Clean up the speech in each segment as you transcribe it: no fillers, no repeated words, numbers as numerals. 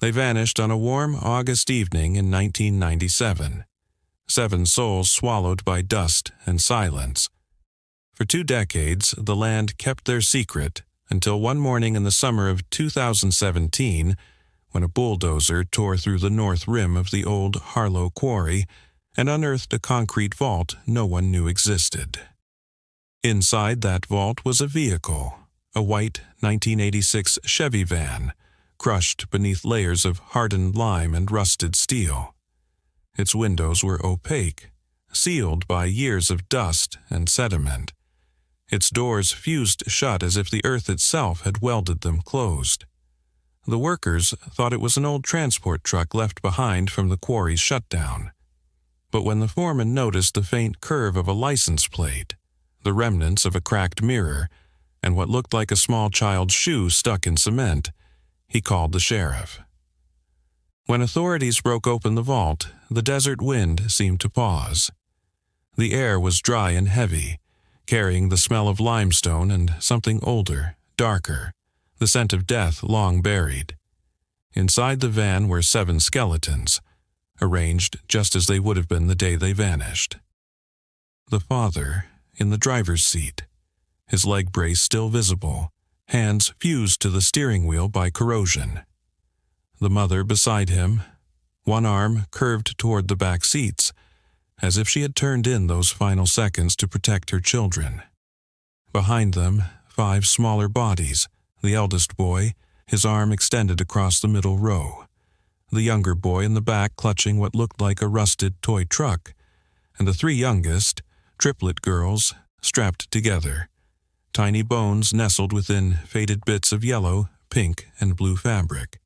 They vanished on a warm August evening in 1997. 7 souls swallowed by dust and silence. For 2 decades, the land kept their secret until one morning in the summer of 2017, when a bulldozer tore through the north rim of the old Harlow Quarry and unearthed a concrete vault no one knew existed. Inside that vault was a vehicle, a white 1986 Chevy van, crushed beneath layers of hardened lime and rusted steel. Its windows were opaque, sealed by years of dust and sediment. Its doors fused shut as if the earth itself had welded them closed. The workers thought it was an old transport truck left behind from the quarry's shutdown. But when the foreman noticed the faint curve of a license plate, the remnants of a cracked mirror, and what looked like a small child's shoe stuck in cement, he called the sheriff. When authorities broke open the vault, the desert wind seemed to pause. The air was dry and heavy, carrying the smell of limestone and something older, darker, the scent of death long buried. Inside the van were 7 skeletons, arranged just as they would have been the day they vanished. The father, in the driver's seat, his leg brace still visible, hands fused to the steering wheel by corrosion. The mother beside him, one arm curved toward the back seats, as if she had turned in those final seconds to protect her children. Behind them, 5 smaller bodies, the eldest boy, his arm extended across the middle row, the younger boy in the back clutching what looked like a rusted toy truck, and the 3 youngest, triplet girls, strapped together, tiny bones nestled within faded bits of yellow, pink, and blue fabric.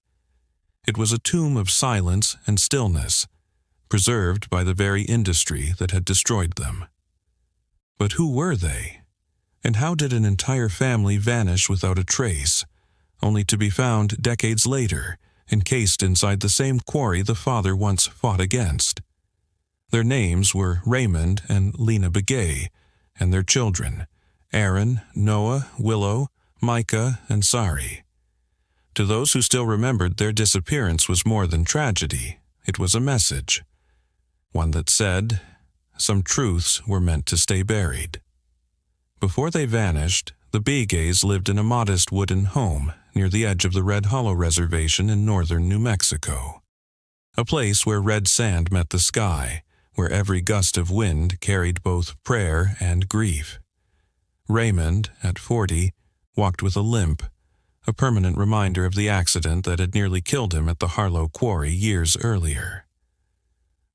It was a tomb of silence and stillness, preserved by the very industry that had destroyed them. But who were they? And how did an entire family vanish without a trace, only to be found decades later, encased inside the same quarry the father once fought against? Their names were Raymond and Lena Begay, and their children, Aaron, Noah, Willow, Micah, and Sari. To those who still remembered, their disappearance was more than tragedy. It was a message. One that said, some truths were meant to stay buried. Before they vanished, the Begays lived in a modest wooden home near the edge of the Red Hollow Reservation in northern New Mexico. A place where red sand met the sky, where every gust of wind carried both prayer and grief. Raymond, at 40, walked with a limp, a permanent reminder of the accident that had nearly killed him at the Harlow Quarry years earlier.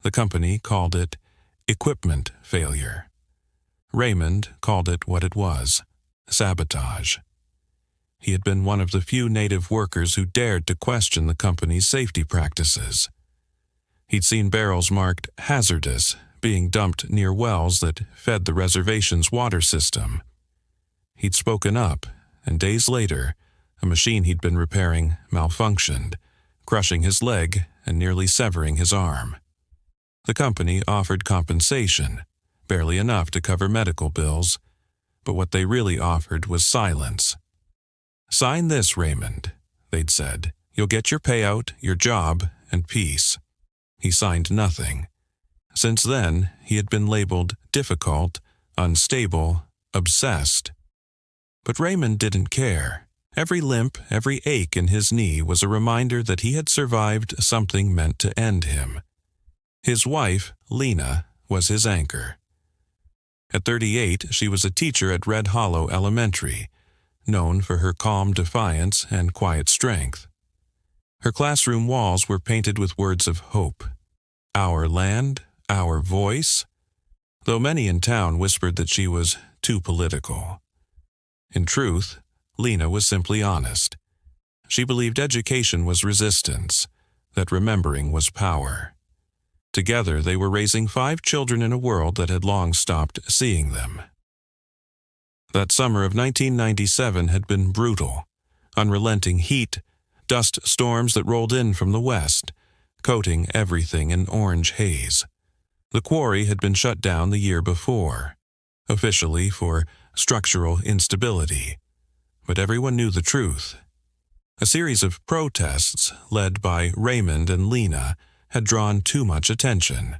The company called it equipment failure. Raymond called it what it was, sabotage. He had been one of the few native workers who dared to question the company's safety practices. He'd seen barrels marked hazardous being dumped near wells that fed the reservation's water system. He'd spoken up, and days later, a machine he'd been repairing malfunctioned, crushing his leg and nearly severing his arm. The company offered compensation, barely enough to cover medical bills, but what they really offered was silence. "Sign this, Raymond," they'd said. "You'll get your payout, your job, and peace." He signed nothing. Since then, he had been labeled difficult, unstable, obsessed. But Raymond didn't care. Every limp, every ache in his knee was a reminder that he had survived something meant to end him. His wife, Lena, was his anchor. At 38, she was a teacher at Red Hollow Elementary, known for her calm defiance and quiet strength. Her classroom walls were painted with words of hope. Our land, our voice, though many in town whispered that she was too political. In truth, Lena was simply honest. She believed education was resistance, that remembering was power. Together, they were raising 5 children in a world that had long stopped seeing them. That summer of 1997 had been brutal. Unrelenting heat, dust storms that rolled in from the west, coating everything in orange haze. The quarry had been shut down the year before, officially for structural instability. But everyone knew the truth. A series of protests led by Raymond and Lena had drawn too much attention.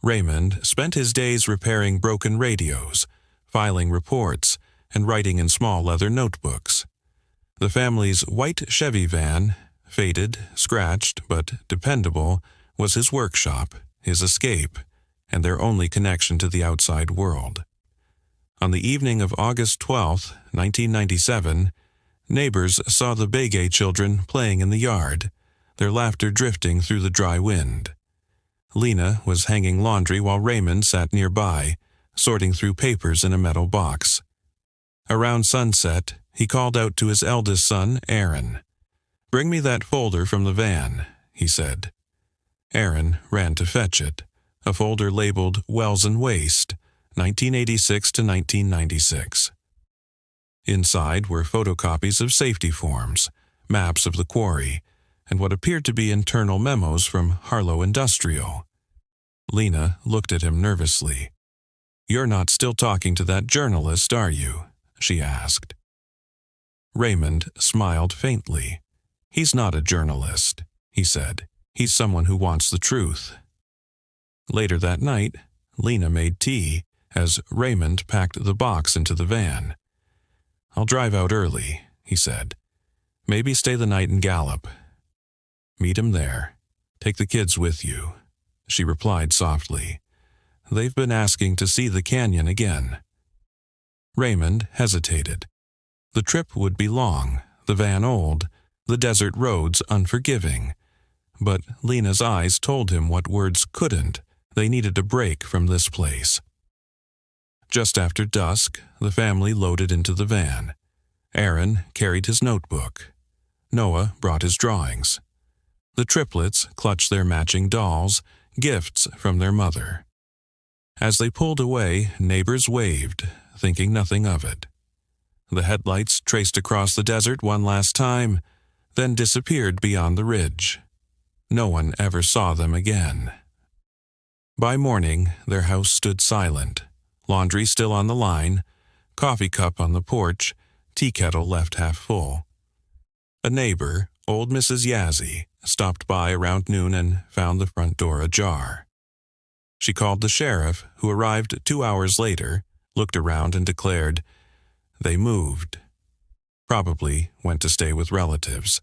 Raymond spent his days repairing broken radios, filing reports, and writing in small leather notebooks. The family's white Chevy van, faded, scratched, but dependable, was his workshop, his escape, and their only connection to the outside world. On the evening of August 12, 1997, neighbors saw the Begay children playing in the yard, their laughter drifting through the dry wind. Lena was hanging laundry while Raymond sat nearby, sorting through papers in a metal box. Around sunset, he called out to his eldest son, Aaron. "Bring me that folder from the van," he said. Aaron ran to fetch it, a folder labeled Wells and Waste, 1986 to 1996. Inside were photocopies of safety forms, maps of the quarry, and what appeared to be internal memos from Harlow Industrial. Lena looked at him nervously. "You're not still talking to that journalist, are you?" she asked. Raymond smiled faintly. "He's not a journalist," he said. "He's someone who wants the truth." Later that night, Lena made tea as Raymond packed the box into the van. "I'll drive out early," he said. "Maybe stay the night in Gallup." "Meet him there. Take the kids with you," she replied softly. "They've been asking to see the canyon again." Raymond hesitated. The trip would be long, the van old, the desert roads unforgiving. But Lena's eyes told him what words couldn't. They needed a break from this place. Just after dusk, the family loaded into the van. Aaron carried his notebook. Noah brought his drawings. The triplets clutched their matching dolls, gifts from their mother. As they pulled away, neighbors waved, thinking nothing of it. The headlights traced across the desert one last time, then disappeared beyond the ridge. No one ever saw them again. By morning, their house stood silent, laundry still on the line, coffee cup on the porch, tea kettle left half full. A neighbor, old Mrs. Yazzie, stopped by around noon and found the front door ajar. She called the sheriff, who arrived 2 hours later, looked around and declared, "They moved." Probably went to stay with relatives.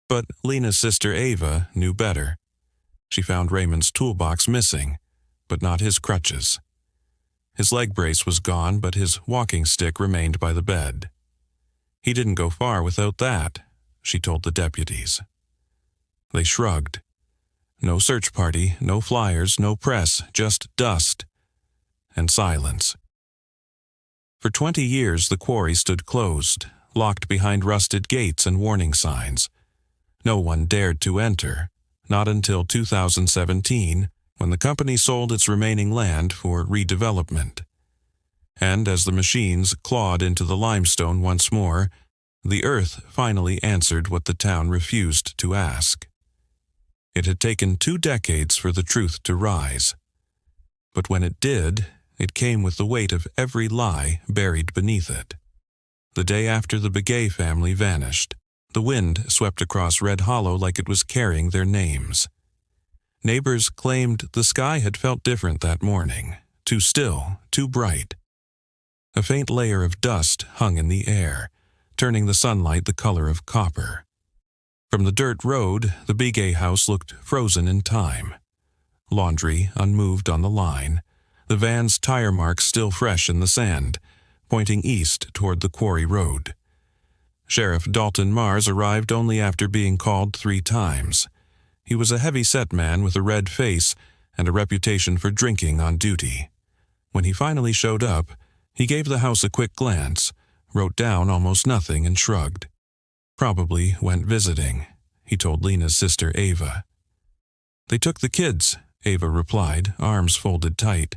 But Lena's sister Ava knew better. She found Raymond's toolbox missing, but not his crutches. His leg brace was gone, but his walking stick remained by the bed. "He didn't go far without that," she told the deputies. They shrugged. No search party, no flyers, no press, just dust and silence. For 20 years the quarry stood closed, locked behind rusted gates and warning signs. No one dared to enter, not until 2017, when the company sold its remaining land for redevelopment. And as the machines clawed into the limestone once more, the earth finally answered what the town refused to ask. It had taken 2 decades for the truth to rise. But when it did, it came with the weight of every lie buried beneath it. The day after the Begay family vanished, the wind swept across Red Hollow like it was carrying their names. Neighbors claimed the sky had felt different that morning, too still, too bright. A faint layer of dust hung in the air, turning the sunlight the color of copper. From the dirt road, the Begay house looked frozen in time. Laundry unmoved on the line, the van's tire marks still fresh in the sand, pointing east toward the quarry road. Sheriff Dalton Mars arrived only after being called 3 times. He was a heavy-set man with a red face and a reputation for drinking on duty. When he finally showed up, he gave the house a quick glance, wrote down almost nothing and shrugged. "Probably went visiting," he told Lena's sister Ava. "They took the kids," Ava replied, arms folded tight.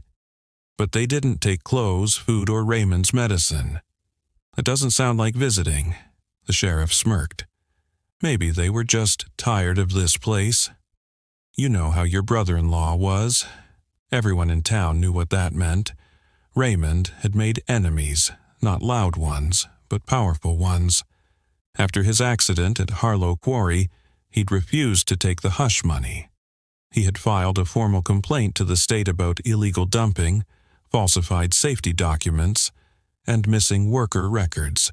"But they didn't take clothes, food, or Raymond's medicine." "That doesn't sound like visiting," the sheriff smirked. "Maybe they were just tired of this place. You know how your brother-in-law was. Everyone in town knew what that meant. Raymond had made enemies, not loud ones, but powerful ones. After his accident at Harlow Quarry, he'd refused to take the hush money. He had filed a formal complaint to the state about illegal dumping, falsified safety documents, and missing worker records.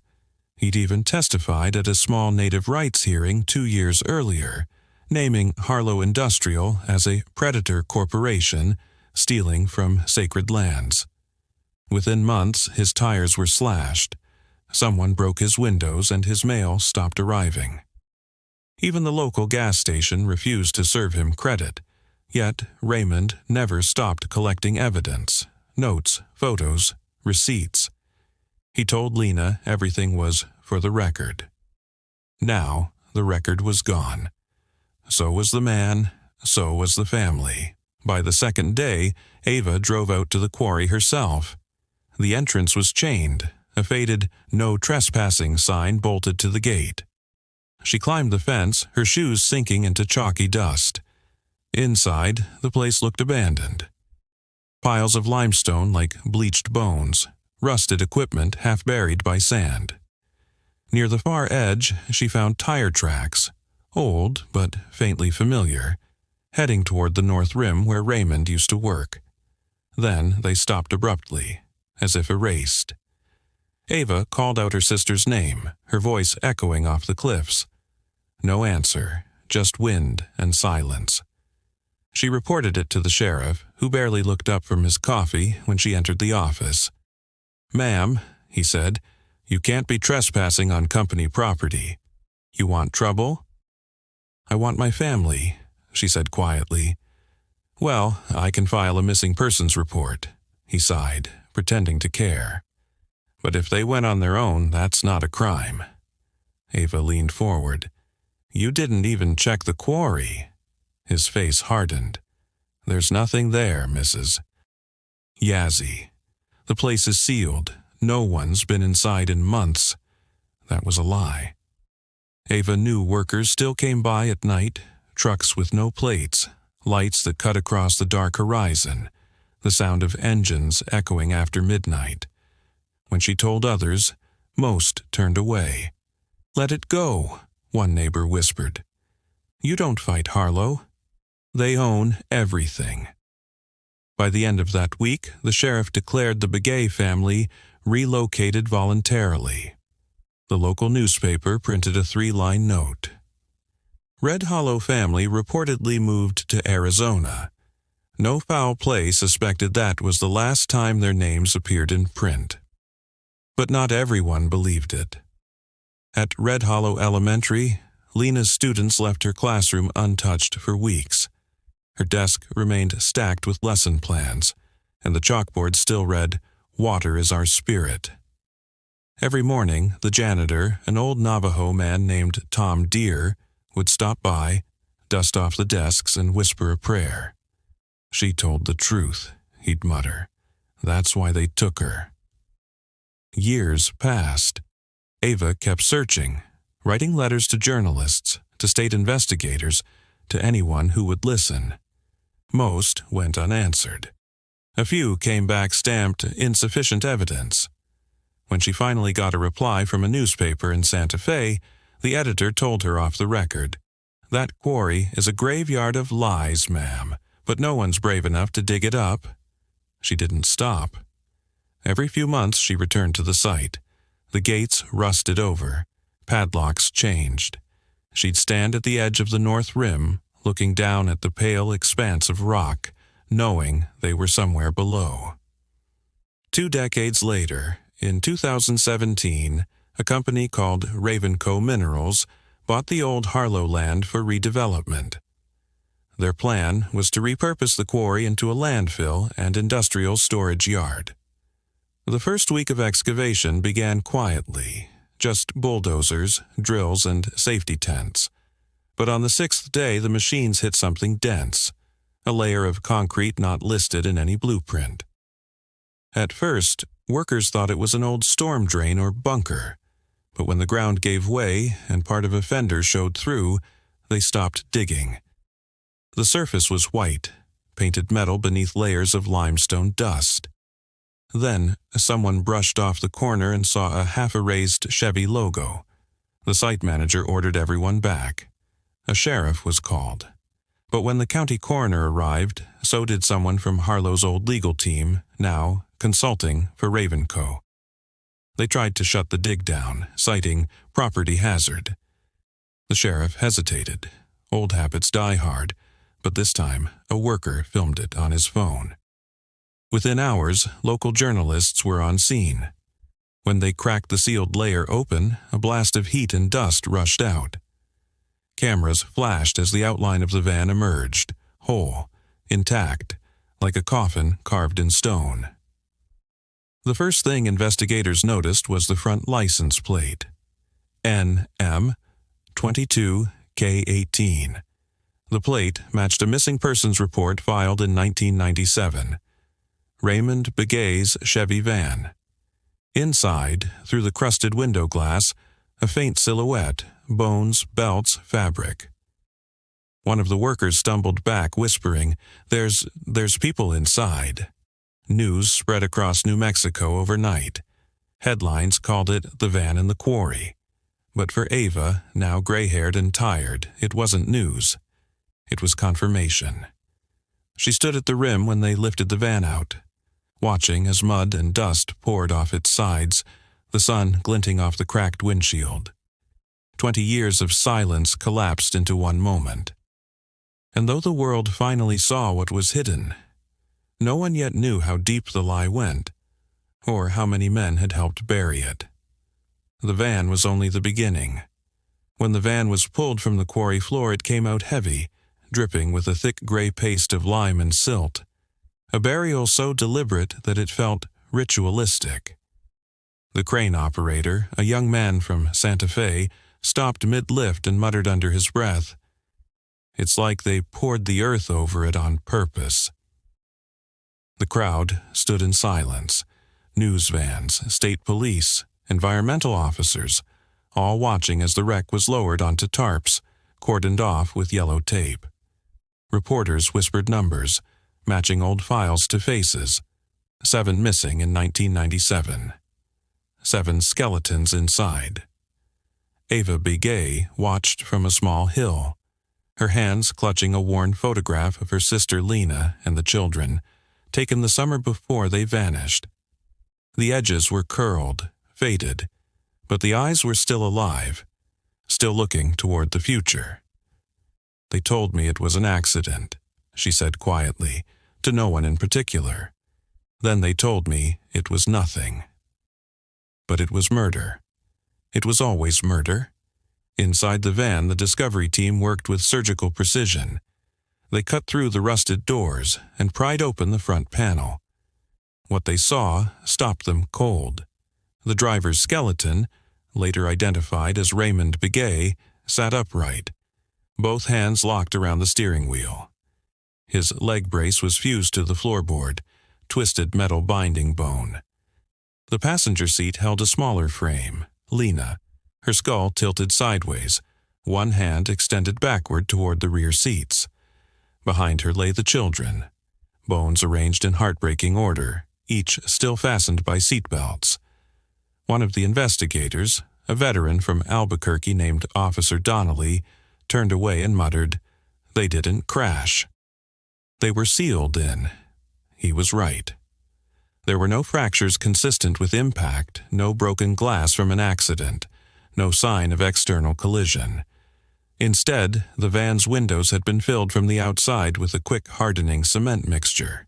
He'd even testified at a small native rights hearing 2 years earlier, naming Harlow Industrial as a predator corporation stealing from sacred lands. Within months, his tires were slashed. Someone broke his windows and his mail stopped arriving. Even the local gas station refused to serve him credit, yet Raymond never stopped collecting evidence, notes, photos, receipts. He told Lena everything was for the record. Now, the record was gone. So was the man, so was the family. By the second day, Ava drove out to the quarry herself. The entrance was chained, a faded "No Trespassing" sign bolted to the gate. She climbed the fence, her shoes sinking into chalky dust. Inside, the place looked abandoned. Piles of limestone like bleached bones, rusted equipment half buried by sand. Near the far edge, she found tire tracks, old but faintly familiar, heading toward the north rim where Raymond used to work. Then they stopped abruptly, as if erased. Ava called out her sister's name, her voice echoing off the cliffs. No answer, just wind and silence. She reported it to the sheriff, who barely looked up from his coffee when she entered the office. "Ma'am," he said, "you can't be trespassing on company property. You want trouble?" "I want my family," she said quietly. "Well, I can file a missing persons report," he sighed, pretending to care. "But if they went on their own, that's not a crime." Ava leaned forward. "You didn't even check the quarry." His face hardened. "There's nothing there, Mrs. Yazzie. The place is sealed. No one's been inside in months." That was a lie. Ava knew workers still came by at night, trucks with no plates, lights that cut across the dark horizon, the sound of engines echoing after midnight. When she told others, most turned away. "Let it go," one neighbor whispered. "You don't fight Harlow. They own everything." By the end of that week, the sheriff declared the Begay family relocated voluntarily. The local newspaper printed a 3-line note. Red Hollow family reportedly moved to Arizona. No foul play suspected that was the last time their names appeared in print. But not everyone believed it. At Red Hollow Elementary, Lena's students left her classroom untouched for weeks. Her desk remained stacked with lesson plans, and the chalkboard still read, "Water is our spirit." Every morning, the janitor, an old Navajo man named Tom Deere, would stop by, dust off the desks, and whisper a prayer. "She told the truth," he'd mutter. "That's why they took her." Years passed. Ava kept searching, writing letters to journalists, to state investigators, to anyone who would listen. Most went unanswered. A few came back stamped insufficient evidence. When she finally got a reply from a newspaper in Santa Fe, the editor told her off the record, "That quarry is a graveyard of lies, ma'am, but no one's brave enough to dig it up." She didn't stop. Every few months she returned to the site. The gates rusted over, padlocks changed. She'd stand at the edge of the north rim, looking down at the pale expanse of rock, knowing they were somewhere below. 2 decades later, in 2017, a company called Ravenco Minerals bought the old Harlow land for redevelopment. Their plan was to repurpose the quarry into a landfill and industrial storage yard. The first week of excavation began quietly, just bulldozers, drills, and safety tents. But on the 6th day, the machines hit something dense, a layer of concrete not listed in any blueprint. At first, workers thought it was an old storm drain or bunker, but when the ground gave way and part of a fender showed through, they stopped digging. The surface was white, painted metal beneath layers of limestone dust. Then, someone brushed off the corner and saw a half-erased Chevy logo. The site manager ordered everyone back. A sheriff was called. But when the county coroner arrived, so did someone from Harlow's old legal team, now consulting for Ravenco. They tried to shut the dig down, citing property hazard. The sheriff hesitated. Old habits die hard, but this time a worker filmed it on his phone. Within hours, local journalists were on scene. When they cracked the sealed layer open, a blast of heat and dust rushed out. Cameras flashed as the outline of the van emerged, whole, intact, like a coffin carved in stone. The first thing investigators noticed was the front license plate. NM 22K18. The plate matched a missing persons report filed in 1997. Raymond Begay's Chevy van. Inside, through the crusted window glass, a faint silhouette, bones, belts, fabric. One of the workers stumbled back, whispering, There's people inside." News spread across New Mexico overnight. Headlines called it the van in the quarry. But for Ava, now gray-haired and tired, it wasn't news. It was confirmation. She stood at the rim when they lifted the van out, watching as mud and dust poured off its sides, the sun glinting off the cracked windshield. 20 years of silence collapsed into one moment. And though the world finally saw what was hidden, no one yet knew how deep the lie went, or how many men had helped bury it. The van was only the beginning. When the van was pulled from the quarry floor, it came out heavy, dripping with a thick gray paste of lime and silt, a burial so deliberate that it felt ritualistic. The crane operator, a young man from Santa Fe, stopped mid-lift and muttered under his breath, "It's like they poured the earth over it on purpose." The crowd stood in silence. News vans, state police, environmental officers, all watching as the wreck was lowered onto tarps, cordoned off with yellow tape. Reporters whispered numbers, matching old files to faces. 7 missing in 1997. 7 skeletons inside. Ava Begay watched from a small hill, her hands clutching a worn photograph of her sister Lena and the children, taken the summer before they vanished. The edges were curled, faded, but the eyes were still alive, still looking toward the future. "They told me it was an accident," she said quietly, to no one in particular. "Then they told me it was nothing." But it was murder. It was always murder. Inside the van, the discovery team worked with surgical precision. They cut through the rusted doors and pried open the front panel. What they saw stopped them cold. The driver's skeleton, later identified as Raymond Begay, sat upright, both hands locked around the steering wheel. His leg brace was fused to the floorboard, twisted metal binding bone. The passenger seat held a smaller frame, Lena, her skull tilted sideways, one hand extended backward toward the rear seats. Behind her lay the children, bones arranged in heartbreaking order, each still fastened by seatbelts. One of the investigators, a veteran from Albuquerque named Officer Donnelly, turned away and muttered, "They didn't crash. They were sealed in." He was right. There were no fractures consistent with impact, no broken glass from an accident, no sign of external collision. Instead, the van's windows had been filled from the outside with a quick hardening cement mixture,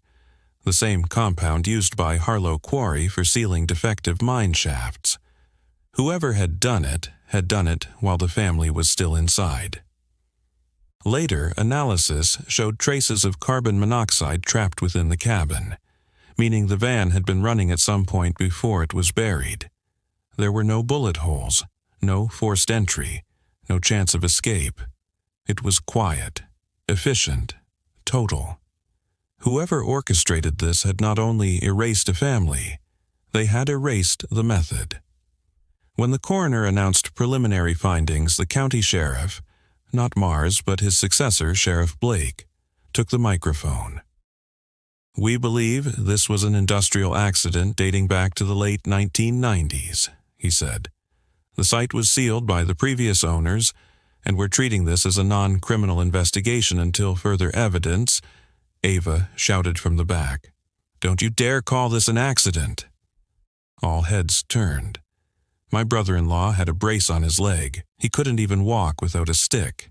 the same compound used by Harlow Quarry for sealing defective mine shafts. Whoever had done it while the family was still inside. Later, analysis showed traces of carbon monoxide trapped within the cabin, meaning the van had been running at some point before it was buried. There were no bullet holes, no forced entry, no chance of escape. It was quiet, efficient, total. Whoever orchestrated this had not only erased a family, they had erased the method. When the coroner announced preliminary findings, the county sheriff, not Mars but his successor, Sheriff Blake, took the microphone. "We believe this was an industrial accident dating back to the late 1990s, he said. The site was sealed by the previous owners, and we're treating this as a non-criminal investigation until further evidence," Ava shouted from the back. "Don't you dare call this an accident." All heads turned. My brother-in-law had a brace on his leg. He couldn't even walk without a stick.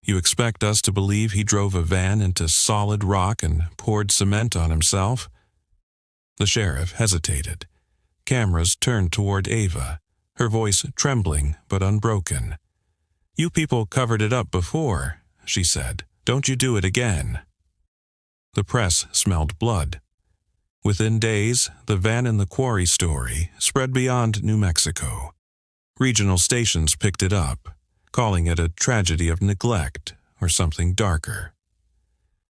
"You expect us to believe he drove a van into solid rock and poured cement on himself?" The sheriff hesitated. Cameras turned toward Ava, her voice trembling but unbroken. "You people covered it up before," she said. "Don't you do it again." The press smelled blood. Within days, the van in the quarry story spread beyond New Mexico. Regional stations picked it up, calling it a tragedy of neglect or something darker.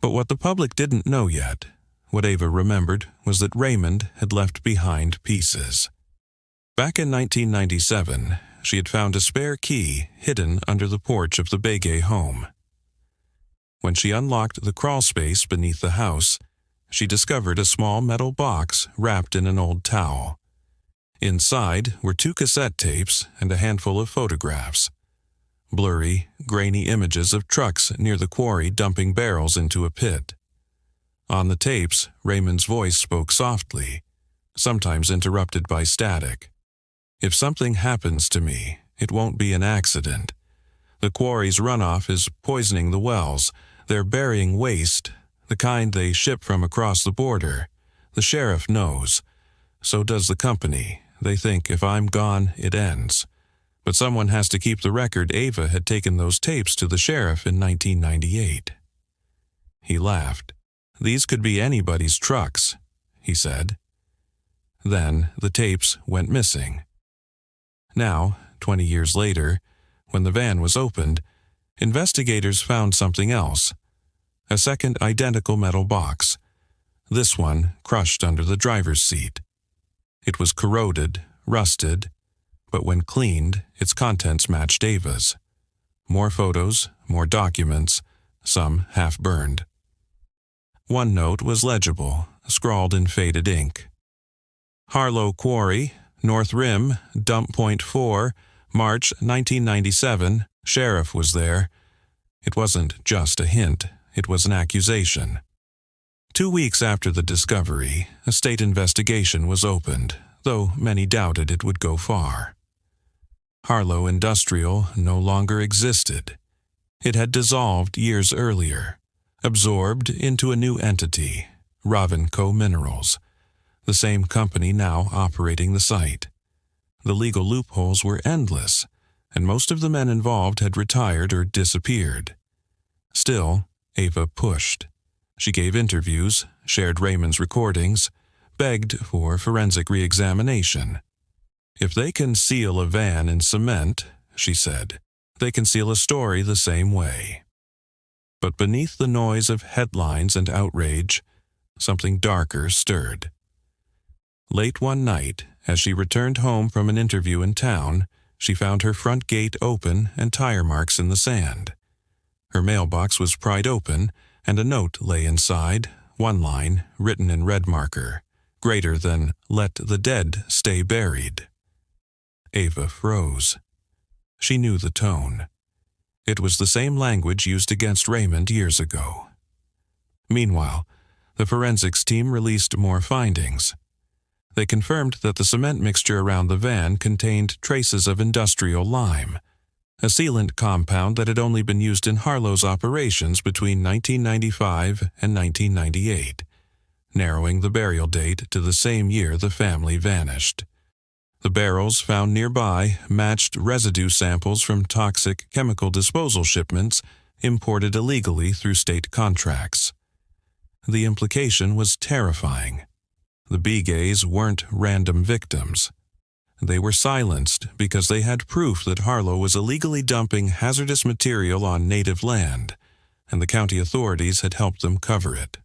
But what the public didn't know yet, what Ava remembered, was that Raymond had left behind pieces. Back in 1997, she had found a spare key hidden under the porch of the Begay home. When she unlocked the crawl space beneath the house, she discovered a small metal box wrapped in an old towel. Inside were 2 cassette tapes and a handful of photographs. Blurry, grainy images of trucks near the quarry dumping barrels into a pit. On the tapes, Raymond's voice spoke softly, sometimes interrupted by static. "If something happens to me, it won't be an accident. The quarry's runoff is poisoning the wells. They're burying waste, the kind they ship from across the border. The sheriff knows. So does the company. They think if I'm gone, it ends. But someone has to keep the record Ava had taken those tapes to the sheriff in 1998. He laughed. "These could be anybody's trucks," he said. Then the tapes went missing. Now, 20 years later, when the van was opened, investigators found something else. A second identical metal box, this one crushed under the driver's seat. It was corroded, rusted, but when cleaned, its contents matched Ava's. More photos, more documents, some half-burned. One note was legible, scrawled in faded ink. "Harlow Quarry, North Rim, Dump Point 4, March 1997, sheriff was there." It wasn't just a hint, it was an accusation. 2 weeks after the discovery, a state investigation was opened, though many doubted it would go far. Harlow Industrial no longer existed. It had dissolved years earlier, absorbed into a new entity, Ravenco Minerals, the same company now operating the site. The legal loopholes were endless, and most of the men involved had retired or disappeared. Still, Ava pushed. She gave interviews, shared Raymond's recordings, begged for forensic re-examination. "If they can seal a van in cement," she said, "they can seal a story the same way." But beneath the noise of headlines and outrage, something darker stirred. Late one night, as she returned home from an interview in town, she found her front gate open and tire marks in the sand. Her mailbox was pried open, and a note lay inside, one line, written in red marker, greater than "Let the dead stay buried." Ava froze. She knew the tone. It was the same language used against Raymond years ago. Meanwhile, the forensics team released more findings. They confirmed that the cement mixture around the van contained traces of industrial lime, a sealant compound that had only been used in Harlow's operations between 1995 and 1998, narrowing the burial date to the same year the family vanished. The barrels found nearby matched residue samples from toxic chemical disposal shipments imported illegally through state contracts. The implication was terrifying. The Begays weren't random victims. They were silenced because they had proof that Harlow was illegally dumping hazardous material on native land, and the county authorities had helped them cover it.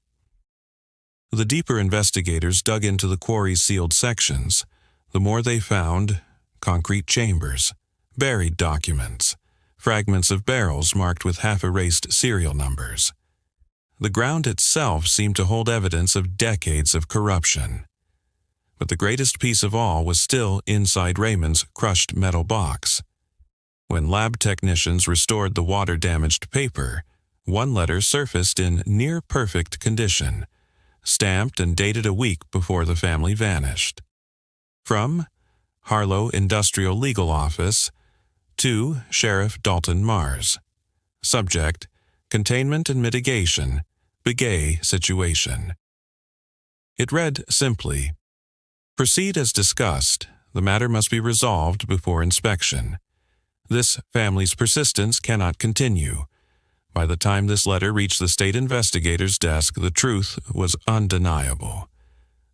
The deeper investigators dug into the quarry's sealed sections. The more they found: concrete chambers, buried documents, fragments of barrels marked with half-erased serial numbers. The ground itself seemed to hold evidence of decades of corruption. But the greatest piece of all was still inside Raymond's crushed metal box. When lab technicians restored the water-damaged paper, one letter surfaced in near-perfect condition, stamped and dated a week before the family vanished. From Harlow Industrial Legal Office to Sheriff Dalton Mars. Subject: Containment and Mitigation, Begay Situation. It read simply, "Proceed as discussed. The matter must be resolved before inspection. This family's persistence cannot continue." By the time this letter reached the state investigator's desk, the truth was undeniable.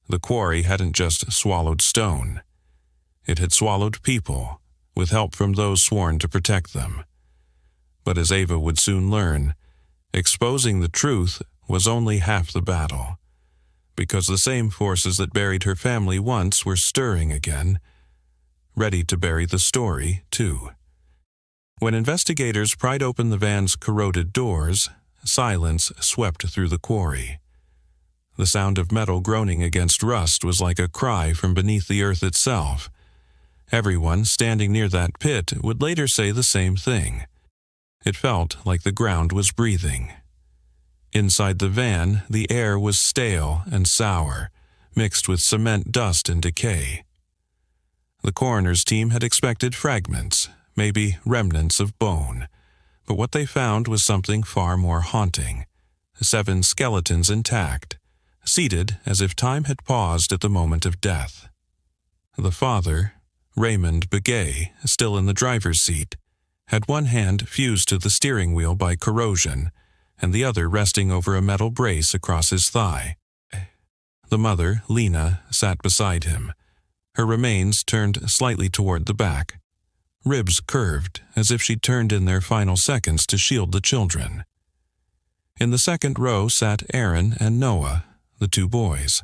The quarry hadn't just swallowed stone. It had swallowed people, with help from those sworn to protect them. But as Ava would soon learn, exposing the truth was only half the battle, because the same forces that buried her family once were stirring again, ready to bury the story, too. When investigators pried open the van's corroded doors, silence swept through the quarry. The sound of metal groaning against rust was like a cry from beneath the earth itself. Everyone standing near that pit would later say the same thing. It felt like the ground was breathing. Inside the van, the air was stale and sour, mixed with cement dust and decay. The coroner's team had expected fragments, maybe remnants of bone, but what they found was something far more haunting. 7 skeletons intact, seated as if time had paused at the moment of death. The father, Raymond Begay, still in the driver's seat, had one hand fused to the steering wheel by corrosion, and the other resting over a metal brace across his thigh. The mother, Lena, sat beside him, her remains turned slightly toward the back, ribs curved as if she'd turned in their final seconds to shield the children. In the second row sat Aaron and Noah, the 2 boys.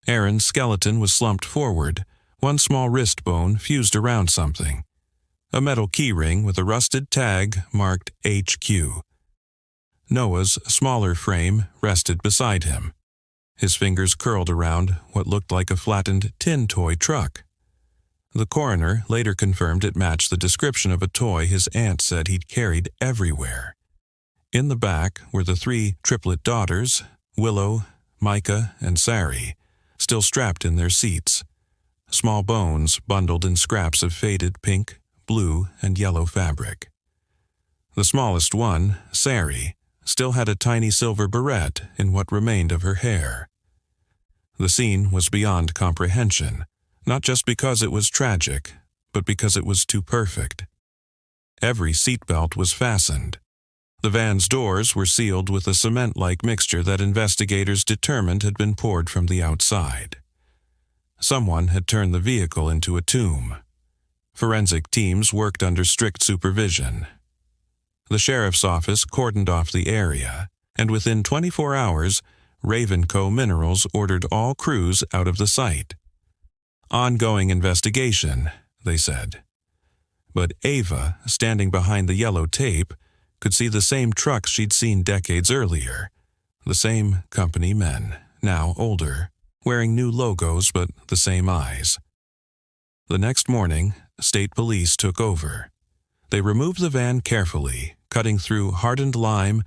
Aaron's skeleton was slumped forward, one small wrist bone fused around something. A metal keyring with a rusted tag marked HQ. Noah's smaller frame rested beside him. His fingers curled around what looked like a flattened tin toy truck. The coroner later confirmed it matched the description of a toy his aunt said he'd carried everywhere. In the back were the 3 triplet daughters, Willow, Micah, and Sari, still strapped in their seats. Small bones bundled in scraps of faded pink, blue, and yellow fabric. The smallest one, Sari, still had a tiny silver barrette in what remained of her hair. The scene was beyond comprehension, not just because it was tragic, but because it was too perfect. Every seatbelt was fastened. The van's doors were sealed with a cement-like mixture that investigators determined had been poured from the outside. Someone had turned the vehicle into a tomb. Forensic teams worked under strict supervision. The sheriff's office cordoned off the area, and within 24 hours, Ravenco Minerals ordered all crews out of the site. Ongoing investigation, they said. But Ava, standing behind the yellow tape, could see the same trucks she'd seen decades earlier. The same company men, now older, wearing new logos but the same eyes. The next morning, state police took over. They removed the van carefully, cutting through hardened lime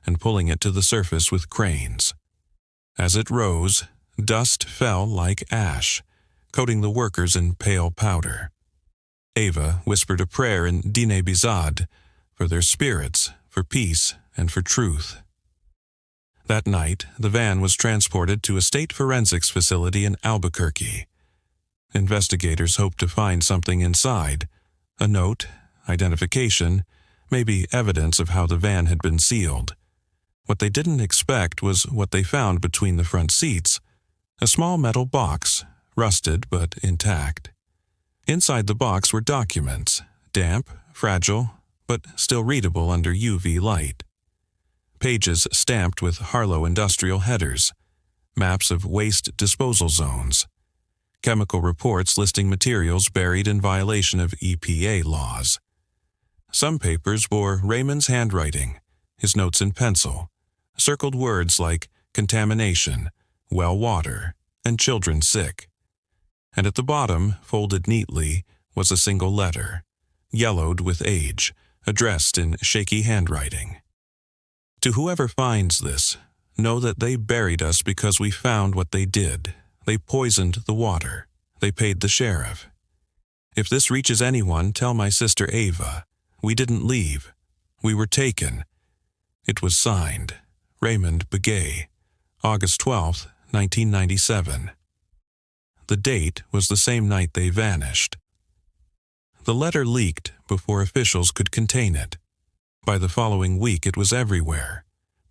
and pulling it to the surface with cranes. As it rose, dust fell like ash, coating the workers in pale powder. Ava whispered a prayer in Dine Bizad, for their spirits, for peace, and for truth. That night, the van was transported to a state forensics facility in Albuquerque. Investigators hoped to find something inside, a note, identification, maybe evidence of how the van had been sealed. What they didn't expect was what they found between the front seats, a small metal box, rusted but intact. Inside the box were documents, damp, fragile, but still readable under UV light. Pages stamped with Harlow Industrial headers, maps of waste disposal zones, chemical reports listing materials buried in violation of EPA laws. Some papers bore Raymond's handwriting, his notes in pencil, circled words like contamination, well water, and children sick. and at the bottom, folded neatly, was a single letter, yellowed with age, addressed in shaky handwriting. To whoever finds this, know that they buried us because we found what they did. They poisoned the water. They paid the sheriff. If this reaches anyone, tell my sister Ava. We didn't leave. We were taken. It was signed, Raymond Begay, August 12, 1997. The date was the same night they vanished. The letter leaked before officials could contain it. By the following week it was everywhere,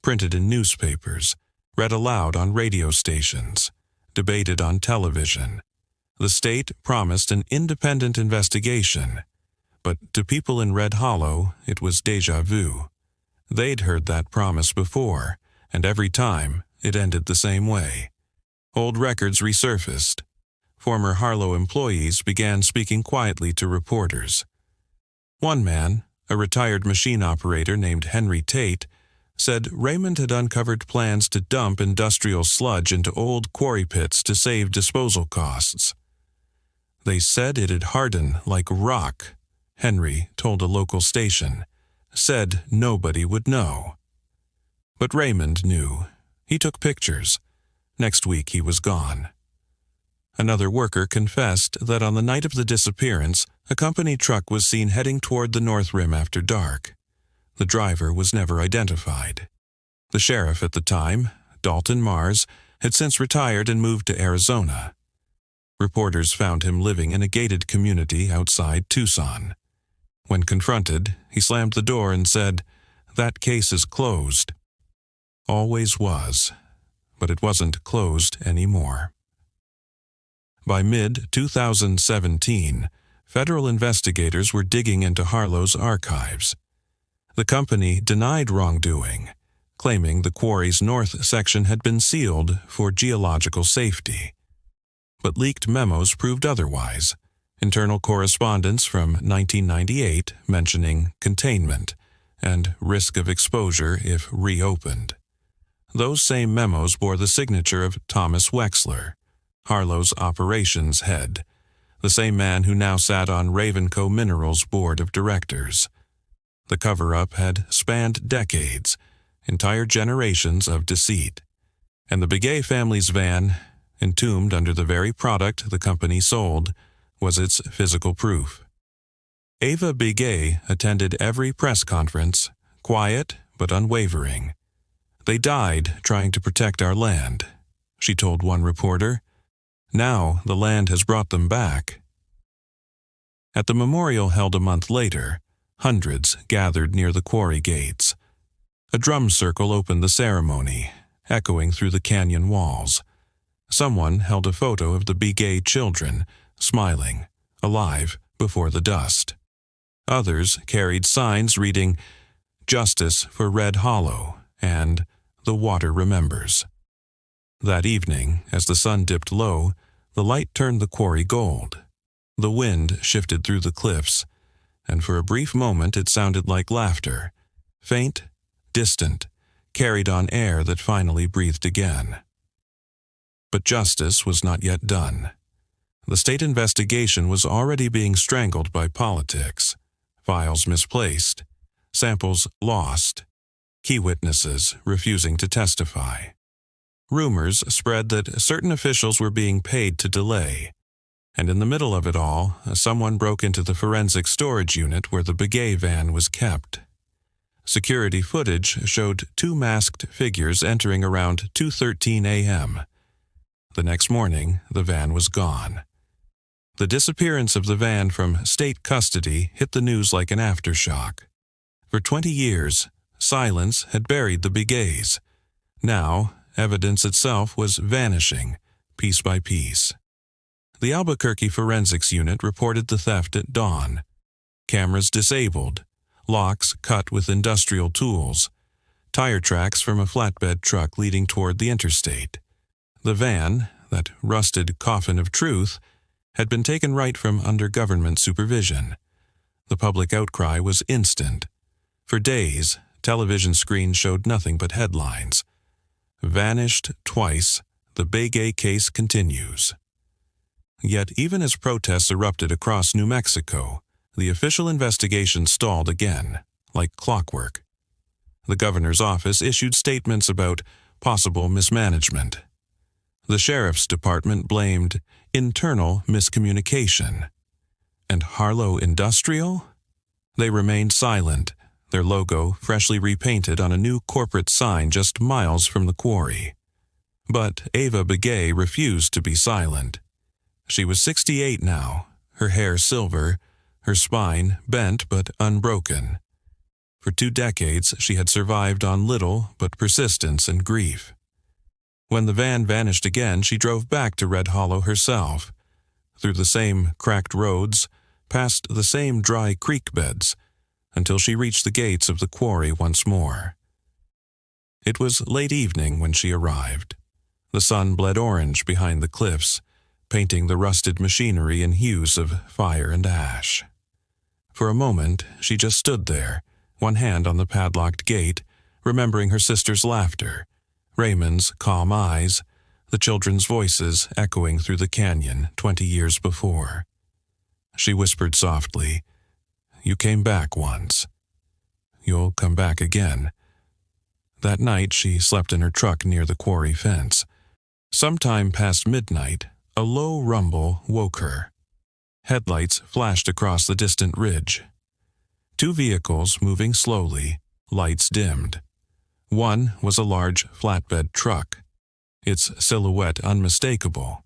printed in newspapers, read aloud on radio stations, debated on television. The state promised an independent investigation, but to people in Red Hollow it was déjà vu. They'd heard that promise before, and every time it ended the same way. Old records resurfaced. Former Harlow employees began speaking quietly to reporters. One man, a retired machine operator named Henry Tate, said Raymond had uncovered plans to dump industrial sludge into old quarry pits to save disposal costs. They said it'd harden like rock, Henry told a local station. Said nobody would know. But Raymond knew. He took pictures. Next week he was gone. Another worker confessed that on the night of the disappearance, a company truck was seen heading toward the North Rim after dark. The driver was never identified. The sheriff at the time, Dalton Mars, had since retired and moved to Arizona. Reporters found him living in a gated community outside Tucson. When confronted, he slammed the door and said, "That case is closed." Always was, but it wasn't closed anymore. By mid-2017, federal investigators were digging into Harlow's archives. The company denied wrongdoing, claiming the quarry's north section had been sealed for geological safety. But leaked memos proved otherwise. Internal correspondence from 1998 mentioning containment and risk of exposure if reopened. Those same memos bore the signature of Thomas Wexler, Harlow's operations head, the same man who now sat on Ravenco Minerals' board of directors. The cover-up had spanned decades, entire generations of deceit, and the Begay family's van, entombed under the very product the company sold, was its physical proof. Ava Begay attended every press conference, quiet but unwavering. "They died trying to protect our land," she told one reporter. "Now the land has brought them back." At the memorial held a month later, hundreds gathered near the quarry gates. A drum circle opened the ceremony, echoing through the canyon walls. Someone held a photo of the Begay children, smiling, alive before the dust. Others carried signs reading, "Justice for Red Hollow," and "The Water Remembers." That evening, as the sun dipped low, the light turned the quarry gold. The wind shifted through the cliffs, and for a brief moment it sounded like laughter, faint, distant, carried on air that finally breathed again. But justice was not yet done. The state investigation was already being strangled by politics, files misplaced, samples lost, key witnesses refusing to testify. Rumors spread that certain officials were being paid to delay, and in the middle of it all, someone broke into the forensic storage unit where the Begay van was kept. Security footage showed two masked figures entering around 2:13 a.m. The next morning, the van was gone. The disappearance of the van from state custody hit the news like an aftershock. For 20 years, silence had buried the Begays. Now, evidence itself was vanishing, piece by piece. The Albuquerque Forensics Unit reported the theft at dawn. Cameras disabled, locks cut with industrial tools, tire tracks from a flatbed truck leading toward the interstate. The van, that rusted coffin of truth, had been taken right from under government supervision. The public outcry was instant. For days, television screens showed nothing but headlines. "Vanished twice, the Begay case continues." Yet even as protests erupted across New Mexico, the official investigation stalled again, like clockwork. The governor's office issued statements about possible mismanagement. The sheriff's department blamed internal miscommunication. And Harlow Industrial? They remained silent, their logo freshly repainted on a new corporate sign just miles from the quarry. But Ava Begay refused to be silent. She was 68 now, her hair silver, her spine bent but unbroken. For 2 decades, she had survived on little but persistence and grief. When the van vanished again, she drove back to Red Hollow herself, through the same cracked roads, past the same dry creek beds, until she reached the gates of the quarry once more. It was late evening when she arrived. The sun bled orange behind the cliffs, painting the rusted machinery in hues of fire and ash. For a moment, she just stood there, one hand on the padlocked gate, remembering her sister's laughter, Raymond's calm eyes, the children's voices echoing through the canyon 20 years before. She whispered softly, "You came back once. You'll come back again." That night she slept in her truck near the quarry fence. Sometime past midnight, a low rumble woke her. Headlights flashed across the distant ridge. 2 vehicles moving slowly, lights dimmed. One was a large flatbed truck, its silhouette unmistakable.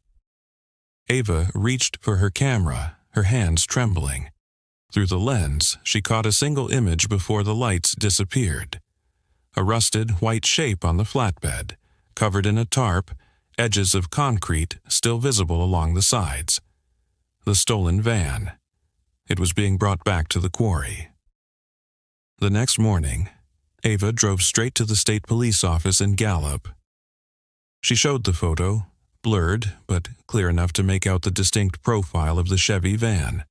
Ava reached for her camera, her hands trembling. Through the lens, she caught a single image before the lights disappeared. A rusted white shape on the flatbed, covered in a tarp, edges of concrete still visible along the sides. The stolen van. It was being brought back to the quarry. The next morning, Ava drove straight to the state police office in Gallup. She showed the photo, blurred but clear enough to make out the distinct profile of the Chevy van.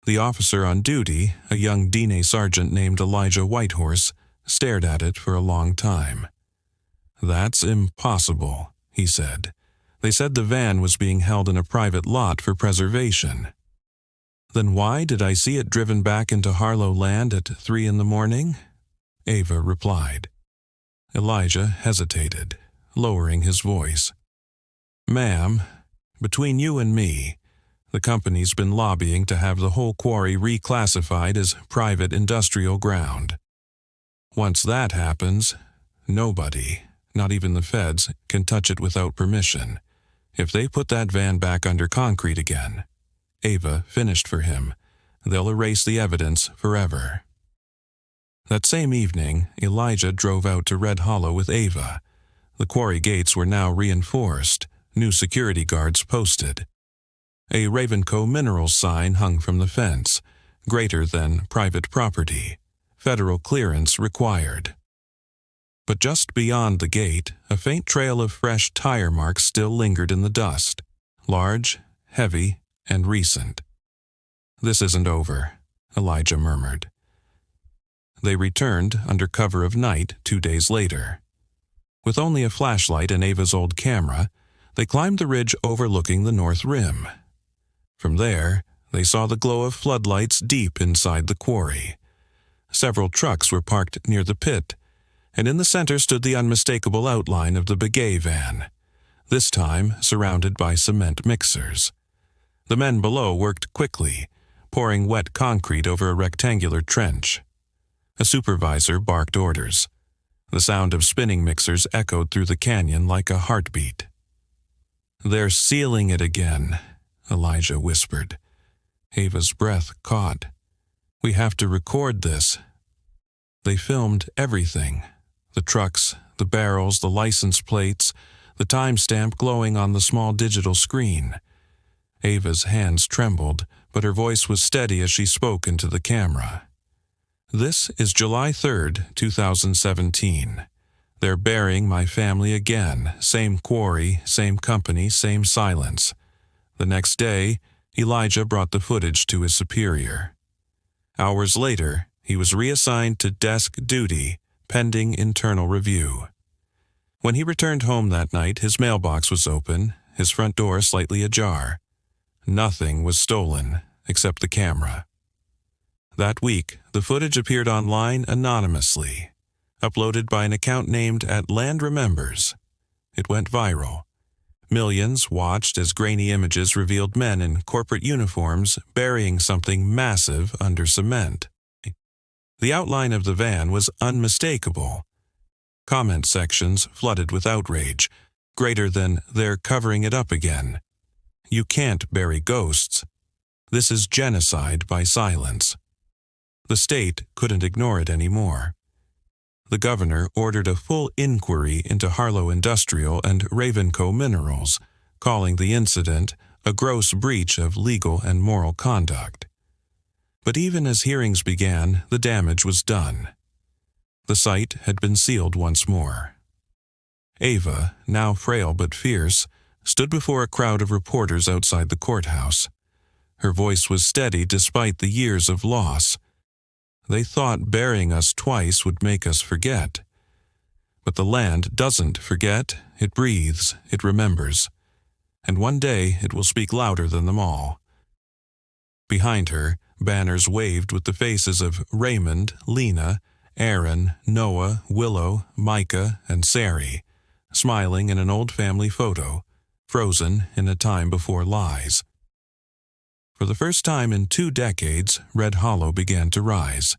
The officer on duty, a young DNA sergeant named Elijah Whitehorse, stared at it for a long time. "That's impossible," he said. "They said the van was being held in a private lot for preservation." "Then why did I see it driven back into Harlow land at 3 a.m? Ava replied. Elijah hesitated, lowering his voice. "Ma'am, between you and me, the company's been lobbying to have the whole quarry reclassified as private industrial ground. Once that happens, nobody, not even the feds, can touch it without permission. If they put that van back under concrete again," Ava finished for him, "they'll erase the evidence forever." That same evening, Elijah drove out to Red Hollow with Ava. The quarry gates were now reinforced, new security guards posted. A Ravenco Minerals sign hung from the fence, greater than private property, federal clearance required. But just beyond the gate, a faint trail of fresh tire marks still lingered in the dust, large, heavy, and recent. "This isn't over," Elijah murmured. They returned under cover of night 2 days later. With only a flashlight and Ava's old camera, they climbed the ridge overlooking the North Rim. From there, they saw the glow of floodlights deep inside the quarry. Several trucks were parked near the pit, and in the center stood the unmistakable outline of the Begay van, this time surrounded by cement mixers. The men below worked quickly, pouring wet concrete over a rectangular trench. A supervisor barked orders. The sound of spinning mixers echoed through the canyon like a heartbeat. "They're sealing it again," Elijah whispered. Ava's breath caught. "We have to record this." They filmed everything. The trucks, the barrels, the license plates, the timestamp glowing on the small digital screen. Ava's hands trembled, but her voice was steady as she spoke into the camera. "This is July 3rd, 2017. They're burying my family again, same quarry, same company, same silence." The next day, Elijah brought the footage to his superior. Hours later, he was reassigned to desk duty, pending internal review. When he returned home that night, his mailbox was open, his front door slightly ajar. Nothing was stolen except the camera. That week, the footage appeared online anonymously, uploaded by an account named @LandRemembers. It went viral. Millions watched as grainy images revealed men in corporate uniforms burying something massive under cement. The outline of the van was unmistakable. Comment sections flooded with outrage, greater than "they're covering it up again." You can't bury ghosts. This is genocide by silence. The state couldn't ignore it anymore. The governor ordered a full inquiry into Harlow Industrial and Ravenco Minerals, calling the incident a gross breach of legal and moral conduct. But even as hearings began, the damage was done. The site had been sealed once more. Ava, now frail but fierce, stood before a crowd of reporters outside the courthouse. Her voice was steady despite the years of loss. They thought burying us twice would make us forget. But the land doesn't forget, it breathes, it remembers. And one day it will speak louder than them all. Behind her, banners waved with the faces of Raymond, Lena, Aaron, Noah, Willow, Micah, and Sari, smiling in an old family photo, frozen in a time before lies. For the first time in 2 decades, Red Hollow began to rise.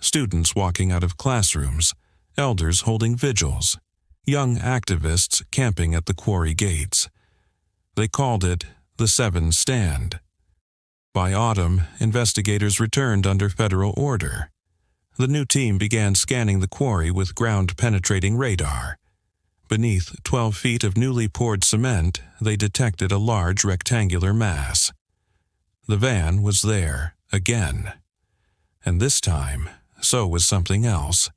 Students walking out of classrooms, elders holding vigils, young activists camping at the quarry gates. They called it the 7 Stand. By autumn, investigators returned under federal order. The new team began scanning the quarry with ground-penetrating radar. Beneath 12 feet of newly poured cement, they detected a large rectangular mass. The van was there, again. And this time, so was something else.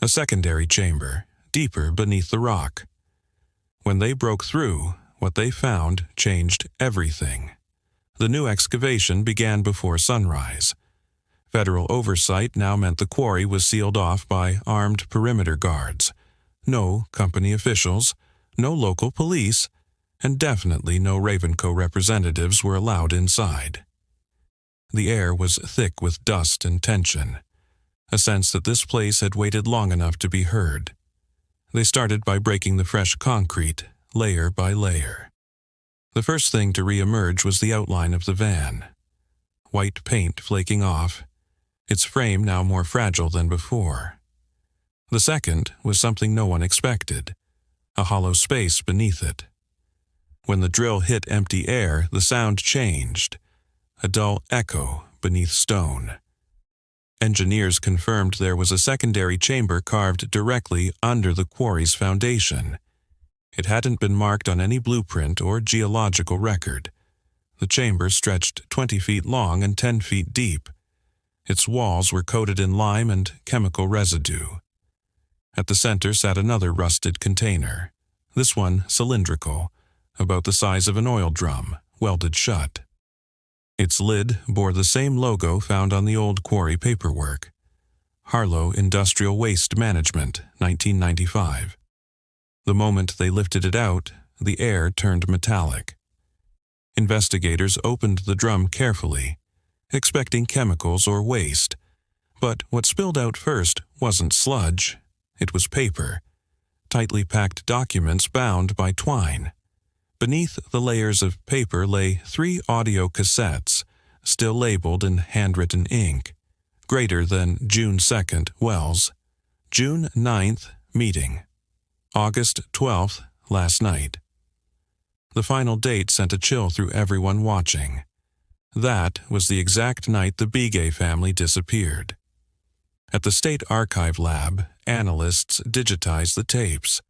A secondary chamber, deeper beneath the rock. When they broke through, what they found changed everything. The new excavation began before sunrise. Federal oversight now meant the quarry was sealed off by armed perimeter guards. No company officials, no local police, and definitely no Ravenco representatives were allowed inside. The air was thick with dust and tension, a sense that this place had waited long enough to be heard. They started by breaking the fresh concrete, layer by layer. The first thing to re-emerge was the outline of the van. White paint flaking off, its frame now more fragile than before. The second was something no one expected, a hollow space beneath it. When the drill hit empty air, the sound changed, a dull echo beneath stone. Engineers confirmed there was a secondary chamber carved directly under the quarry's foundation. It hadn't been marked on any blueprint or geological record. The chamber stretched 20 feet long and 10 feet deep. Its walls were coated in lime and chemical residue. At the center sat another rusted container, this one cylindrical, about the size of an oil drum, welded shut. Its lid bore the same logo found on the old quarry paperwork. Harlow Industrial Waste Management, 1995. The moment they lifted it out, the air turned metallic. Investigators opened the drum carefully, expecting chemicals or waste. But what spilled out first wasn't sludge. It was paper, tightly packed documents bound by twine. Beneath the layers of paper lay 3 audio cassettes, still labeled in handwritten ink. Greater than June 2nd, Wells. June 9th, meeting. August 12th, last night. The final date sent a chill through everyone watching. That was the exact night the Begay family disappeared. At the State Archive Lab, analysts digitized the tapes.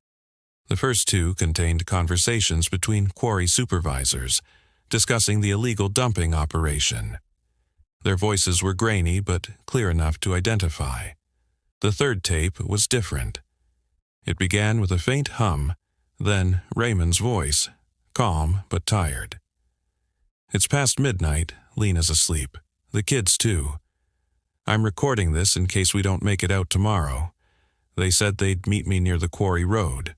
The first 2 contained conversations between quarry supervisors, discussing the illegal dumping operation. Their voices were grainy but clear enough to identify. The third tape was different. It began with a faint hum, then Raymond's voice, calm but tired. It's past midnight, Lena's asleep. The kids too. I'm recording this in case we don't make it out tomorrow. They said they'd meet me near the quarry road.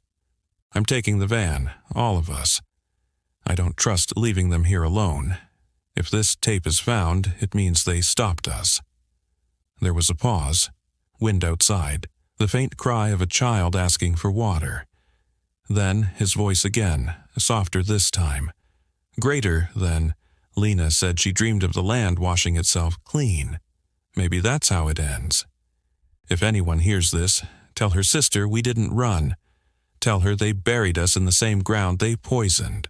I'm taking the van, all of us. I don't trust leaving them here alone. If this tape is found, it means they stopped us." There was a pause. Wind outside, the faint cry of a child asking for water. Then his voice again, softer this time. Greater than, "Lena said she dreamed of the land washing itself clean. Maybe that's how it ends. If anyone hears this, tell her sister we didn't run. Tell her they buried us in the same ground they poisoned."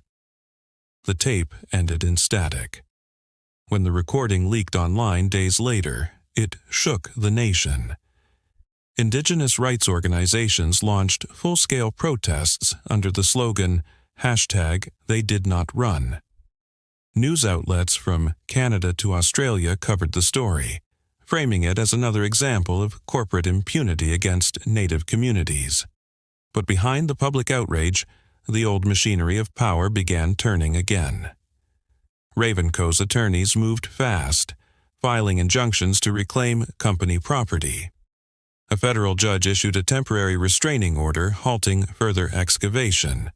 The tape ended in static. When the recording leaked online days later, it shook the nation. Indigenous rights organizations launched full-scale protests under the slogan #TheyDidNotRun. News outlets from Canada to Australia covered the story, framing it as another example of corporate impunity against Native communities. But behind the public outrage, the old machinery of power began turning again. Ravenco's attorneys moved fast, filing injunctions to reclaim company property. A federal judge issued a temporary restraining order halting further excavation.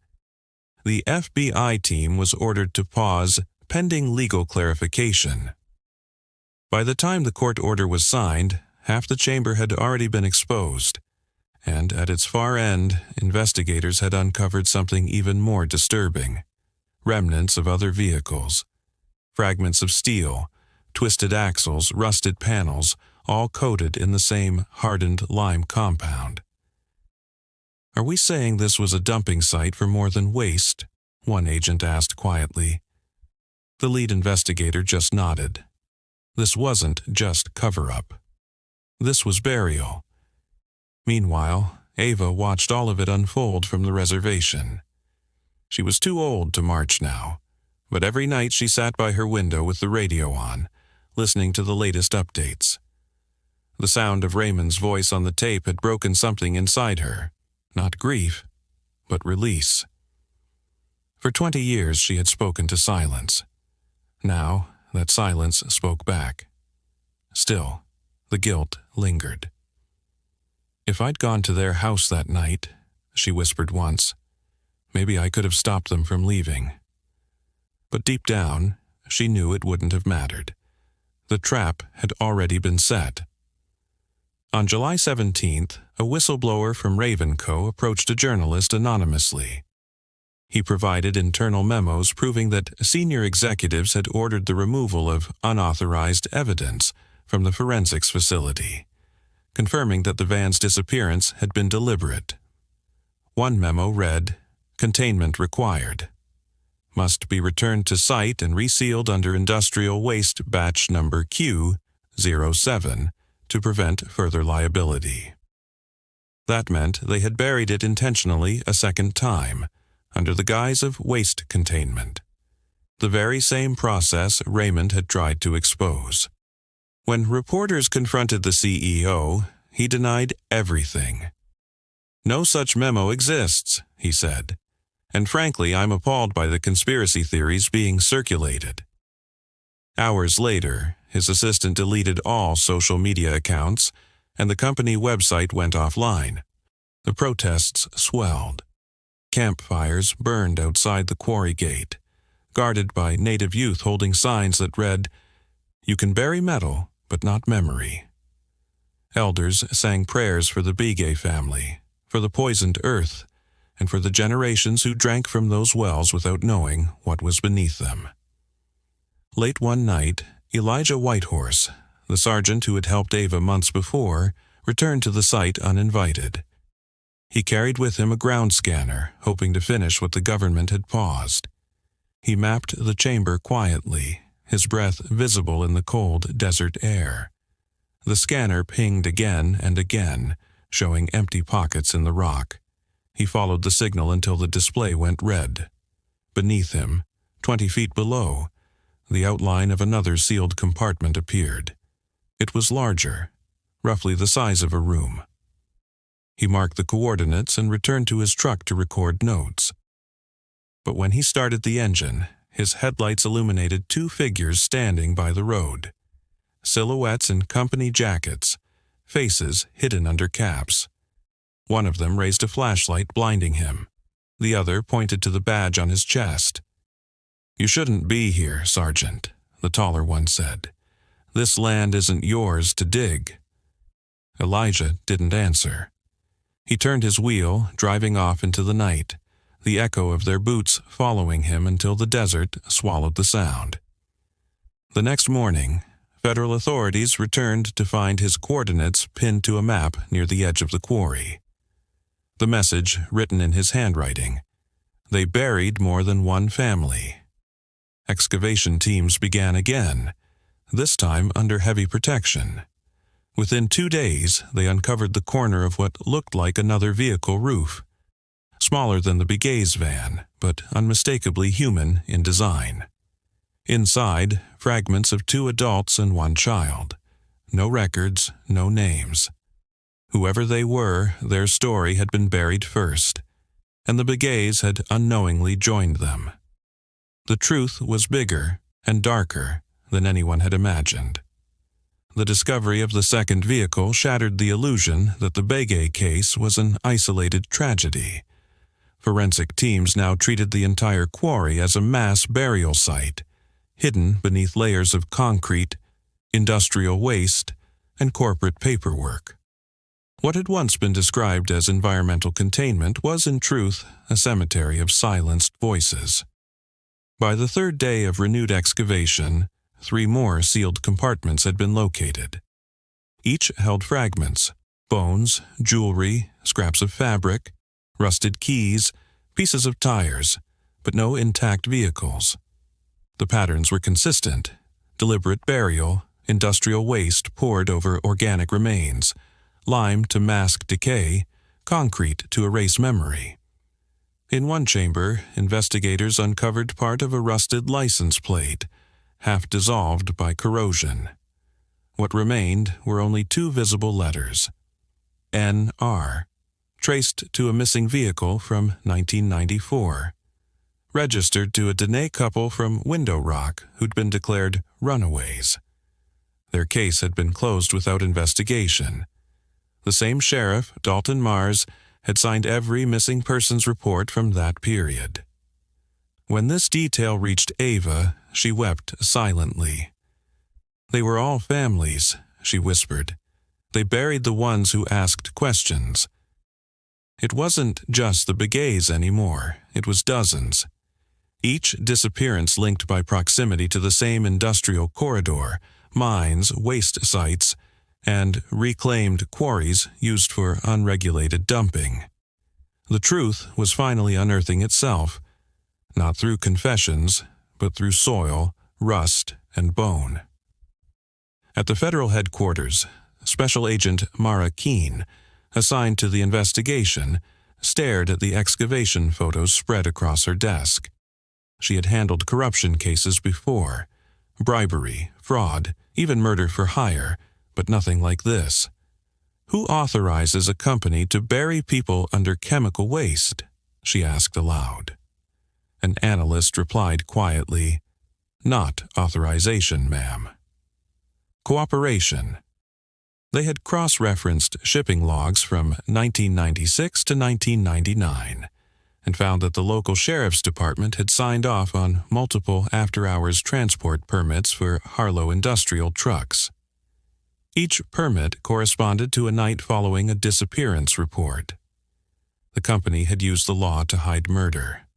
The FBI team was ordered to pause pending legal clarification. By the time the court order was signed, half the chamber had already been exposed, and at its far end, investigators had uncovered something even more disturbing: remnants of other vehicles. Fragments of steel, twisted axles, rusted panels, all coated in the same hardened lime compound. "Are we saying this was a dumping site for more than waste?" one agent asked quietly. The lead investigator just nodded. This wasn't just cover-up. This was burial. Meanwhile, Ava watched all of it unfold from the reservation. She was too old to march now, but every night she sat by her window with the radio on, listening to the latest updates. The sound of Raymond's voice on the tape had broken something inside her. Not grief, but release. For 20 years she had spoken to silence. Now, that silence spoke back. Still, the guilt lingered. "If I'd gone to their house that night," she whispered once, "maybe I could have stopped them from leaving." But deep down, she knew it wouldn't have mattered. The trap had already been set. On July 17th, a whistleblower from Ravenco approached a journalist anonymously. He provided internal memos proving that senior executives had ordered the removal of unauthorized evidence from the forensics facility, confirming that the van's disappearance had been deliberate. One memo read, "Containment required. Must be returned to site and resealed under industrial waste batch number Q07 to prevent further liability." That meant they had buried it intentionally a second time, under the guise of waste containment. The very same process Raymond had tried to expose. When reporters confronted the CEO, he denied everything. "No such memo exists," he said. "And frankly, I'm appalled by the conspiracy theories being circulated." Hours later, his assistant deleted all social media accounts, and the company website went offline. The protests swelled. Campfires burned outside the quarry gate, guarded by Native youth holding signs that read, "You can bury metal, but not memory." Elders sang prayers for the Begay family, for the poisoned earth, and for the generations who drank from those wells without knowing what was beneath them. Late one night, Elijah Whitehorse, the sergeant who had helped Ava months before, returned to the site uninvited. He carried with him a ground scanner, hoping to finish what the government had paused. He mapped the chamber quietly, his breath visible in the cold desert air. The scanner pinged again and again, showing empty pockets in the rock. He followed the signal until the display went red. Beneath him, 20 feet below, the outline of another sealed compartment appeared. It was larger, roughly the size of a room. He marked the coordinates and returned to his truck to record notes. But when he started the engine, his headlights illuminated two figures standing by the road. Silhouettes in company jackets, faces hidden under caps. One of them raised a flashlight, blinding him. The other pointed to the badge on his chest. "You shouldn't be here, Sergeant," the taller one said. "This land isn't yours to dig." Elijah didn't answer. He turned his wheel, driving off into the night, the echo of their boots following him until the desert swallowed the sound. The next morning, federal authorities returned to find his coordinates pinned to a map near the edge of the quarry. The message written in his handwriting: "They buried more than one family." Excavation teams began again, this time under heavy protection. Within 2 days, they uncovered the corner of what looked like another vehicle roof, smaller than the Begay's van, but unmistakably human in design. Inside, fragments of 2 adults and 1 child. No records, no names. Whoever they were, their story had been buried first, and the Begays had unknowingly joined them. The truth was bigger and darker than anyone had imagined. The discovery of the second vehicle shattered the illusion that the Begay case was an isolated tragedy. Forensic teams now treated the entire quarry as a mass burial site, hidden beneath layers of concrete, industrial waste, and corporate paperwork. What had once been described as environmental containment was in truth a cemetery of silenced voices. By the 3rd day of renewed excavation, 3 more sealed compartments had been located. Each held fragments: bones, jewelry, scraps of fabric, rusted keys, pieces of tires, but no intact vehicles. The patterns were consistent: deliberate burial, industrial waste poured over organic remains, lime to mask decay, concrete to erase memory. In one chamber, investigators uncovered part of a rusted license plate, half dissolved by corrosion. What remained were only 2 visible letters: NR, traced to a missing vehicle from 1994, registered to a Dene couple from Window Rock who'd been declared runaways. Their case had been closed without investigation. The same sheriff, Dalton Mars, had signed every missing persons report from that period. When this detail reached Ava, she wept silently. "They were all families," she whispered. "They buried the ones who asked questions." It wasn't just the Begays anymore, it was dozens. Each disappearance linked by proximity to the same industrial corridor, mines, waste sites, and reclaimed quarries used for unregulated dumping. The truth was finally unearthing itself, not through confessions, but through soil, rust, and bone. At the federal headquarters, Special Agent Mara Keene, assigned to the investigation, stared at the excavation photos spread across her desk. She had handled corruption cases before: bribery, fraud, even murder for hire, but nothing like this. "Who authorizes a company to bury people under chemical waste?" she asked aloud. An analyst replied quietly, "Not authorization, ma'am." Cooperation. They had cross-referenced shipping logs from 1996 to 1999 and found that the local sheriff's department had signed off on multiple after-hours transport permits for Harlow industrial trucks. Each permit corresponded to a night following a disappearance report. The company had used the law to hide murder.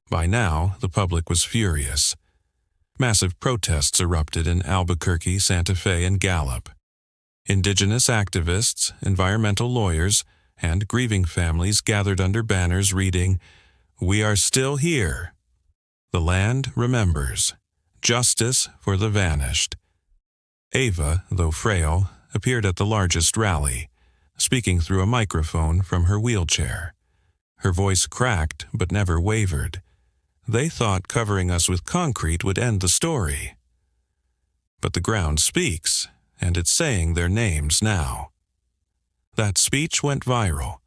By now, the public was furious. Massive protests erupted in Albuquerque, Santa Fe, and Gallup. Indigenous activists, environmental lawyers, and grieving families gathered under banners reading, "We are still here. The land remembers. Justice for the vanished." Ava, though frail, appeared at the largest rally, speaking through a microphone from her wheelchair. Her voice cracked but never wavered. "They thought covering us with concrete would end the story. But the ground speaks, and it's saying their names now." That speech went viral,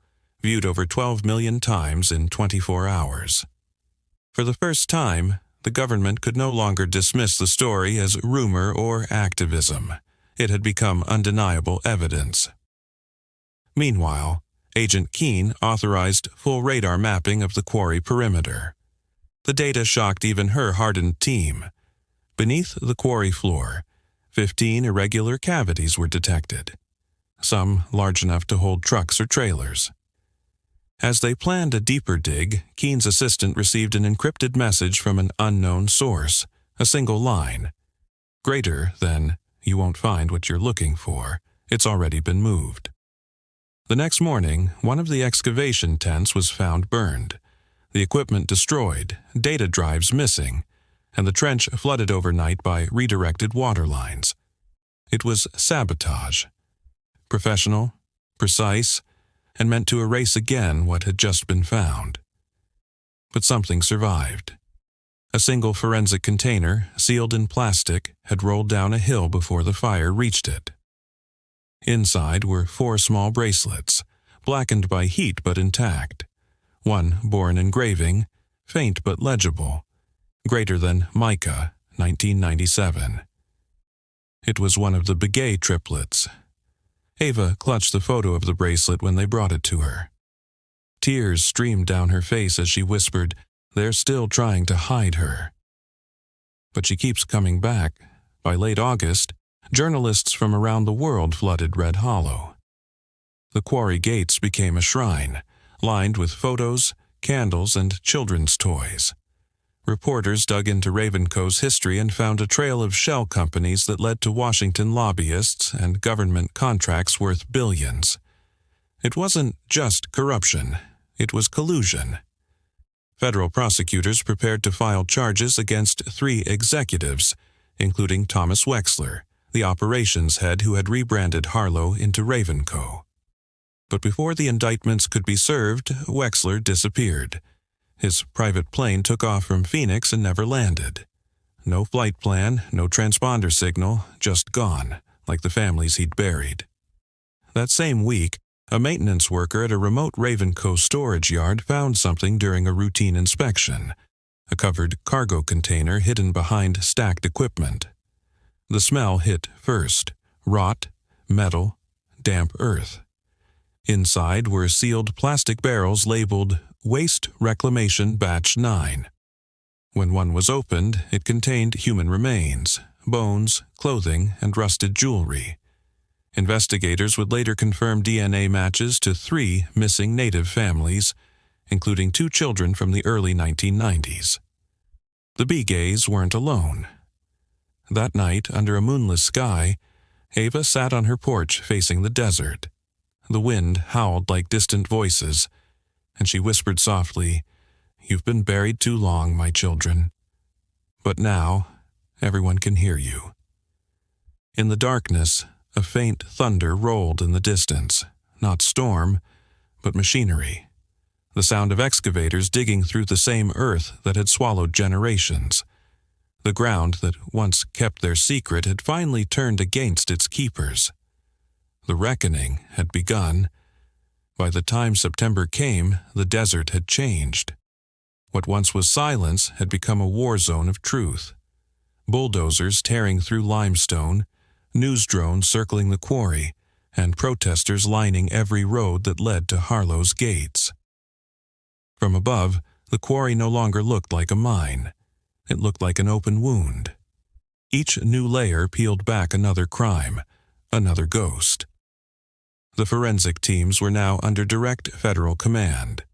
viewed over 12 million times in 24 hours. For the first time, the government could no longer dismiss the story as rumor or activism. It had become undeniable evidence. Meanwhile, Agent Keene authorized full radar mapping of the quarry perimeter. The data shocked even her hardened team. Beneath the quarry floor, 15 irregular cavities were detected, some large enough to hold trucks or trailers. As they planned a deeper dig, Keene's assistant received an encrypted message from an unknown source, a single line. Greater than, "You won't find what you're looking for. It's already been moved." The next morning, one of the excavation tents was found burned, the equipment destroyed, data drives missing, and the trench flooded overnight by redirected water lines. It was sabotage. Professional, precise, and meant to erase again what had just been found. But something survived. A single forensic container, sealed in plastic, had rolled down a hill before the fire reached it. Inside were 4 small bracelets, blackened by heat but intact. One bore an engraving, faint but legible, greater than mica, 1997. It was one of the Begay triplets. Ava clutched the photo of the bracelet when they brought it to her. Tears streamed down her face as she whispered, "They're still trying to hide her." But she keeps coming back. By late August, journalists from around the world flooded Red Hollow. The quarry gates became a shrine, lined with photos, candles, and children's toys. Reporters dug into Ravenco's history and found a trail of shell companies that led to Washington lobbyists and government contracts worth billions. It wasn't just corruption, it was collusion. Federal prosecutors prepared to file charges against 3 executives, including Thomas Wexler, the operations head who had rebranded Harlow into Ravenco. But before the indictments could be served, Wexler disappeared. His private plane took off from Phoenix and never landed. No flight plan, no transponder signal, just gone, like the families he'd buried. That same week, a maintenance worker at a remote Ravenco storage yard found something during a routine inspection, a covered cargo container hidden behind stacked equipment. The smell hit first: rot, metal, damp earth. Inside were sealed plastic barrels labeled Waste Reclamation Batch 9. When one was opened, it contained human remains, bones, clothing, and rusted jewelry. Investigators would later confirm DNA matches to 3 missing native families, including 2 children from the early 1990s. The Begays weren't alone. That night, under a moonless sky, Ava sat on her porch facing the desert. The wind howled like distant voices, and she whispered softly, "You've been buried too long, my children. But now, everyone can hear you." In the darkness, a faint thunder rolled in the distance, not storm, but machinery. The sound of excavators digging through the same earth that had swallowed generations. The ground that once kept their secret had finally turned against its keepers. The reckoning had begun. By the time September came, the desert had changed. What once was silence had become a war zone of truth. Bulldozers tearing through limestone, news drones circling the quarry, and protesters lining every road that led to Harlow's gates. From above, the quarry no longer looked like a mine. It looked like an open wound. Each new layer peeled back another crime, another ghost. The forensic teams were now under direct federal command.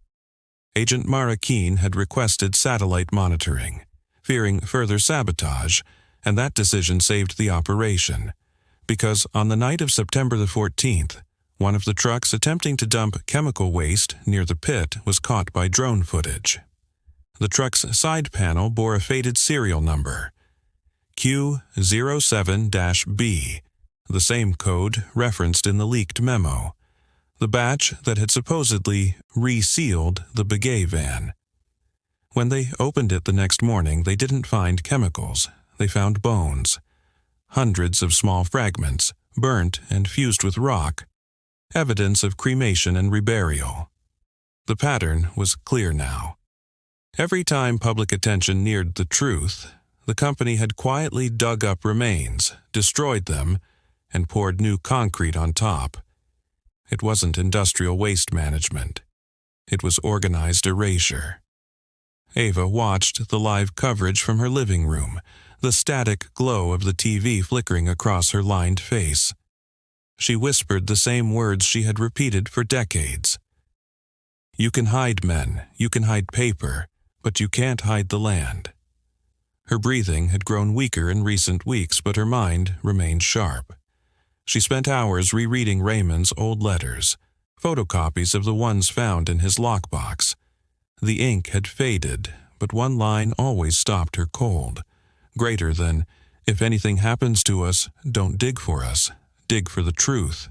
Agent Mara Keene had requested satellite monitoring, fearing further sabotage, and that decision saved the operation, because on the night of September the 14th, one of the trucks attempting to dump chemical waste near the pit was caught by drone footage. The truck's side panel bore a faded serial number, Q07-B, the same code referenced in the leaked memo, the batch that had supposedly resealed the Begay van. When they opened it the next morning, they didn't find chemicals. They found bones. Hundreds of small fragments, burnt and fused with rock, evidence of cremation and reburial. The pattern was clear now. Every time public attention neared the truth, the company had quietly dug up remains, destroyed them, and poured new concrete on top. It wasn't industrial waste management. It was organized erasure. Ava watched the live coverage from her living room, the static glow of the TV flickering across her lined face. She whispered the same words she had repeated for decades. "You can hide men, you can hide paper, but you can't hide the land." Her breathing had grown weaker in recent weeks, but her mind remained sharp. She spent hours rereading Raymond's old letters, photocopies of the ones found in his lockbox. The ink had faded, but one line always stopped her cold, greater than, "If anything happens to us, don't dig for us, dig for the truth."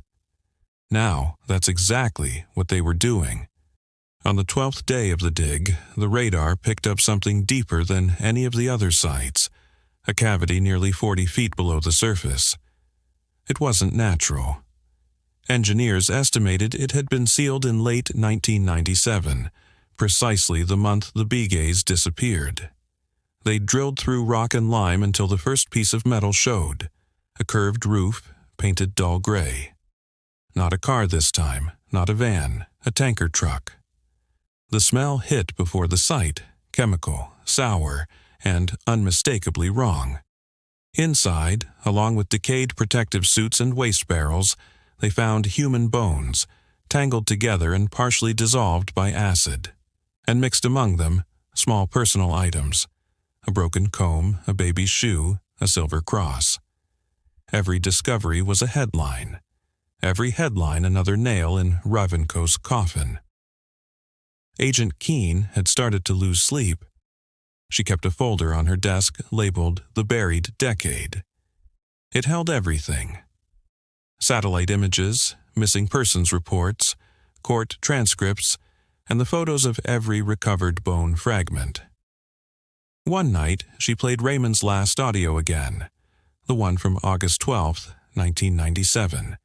Now, that's exactly what they were doing. On the 12th day of the dig, the radar picked up something deeper than any of the other sites, a cavity nearly 40 feet below the surface. It wasn't natural. Engineers estimated it had been sealed in late 1997, precisely the month the Begays disappeared. They drilled through rock and lime until the first piece of metal showed, a curved roof painted dull gray. Not a car this time, not a van, a tanker truck. The smell hit before the sight, chemical, sour, and unmistakably wrong. Inside, along with decayed protective suits and waste barrels, they found human bones, tangled together and partially dissolved by acid. And mixed among them, small personal items, a broken comb, a baby's shoe, a silver cross. Every discovery was a headline. Every headline another nail in Ravenko's coffin. Agent Keene had started to lose sleep. She kept a folder on her desk labeled "The Buried Decade." It held everything. Satellite images, missing persons reports, court transcripts, and the photos of every recovered bone fragment. One night, she played Raymond's last audio again, the one from August 12, 1997.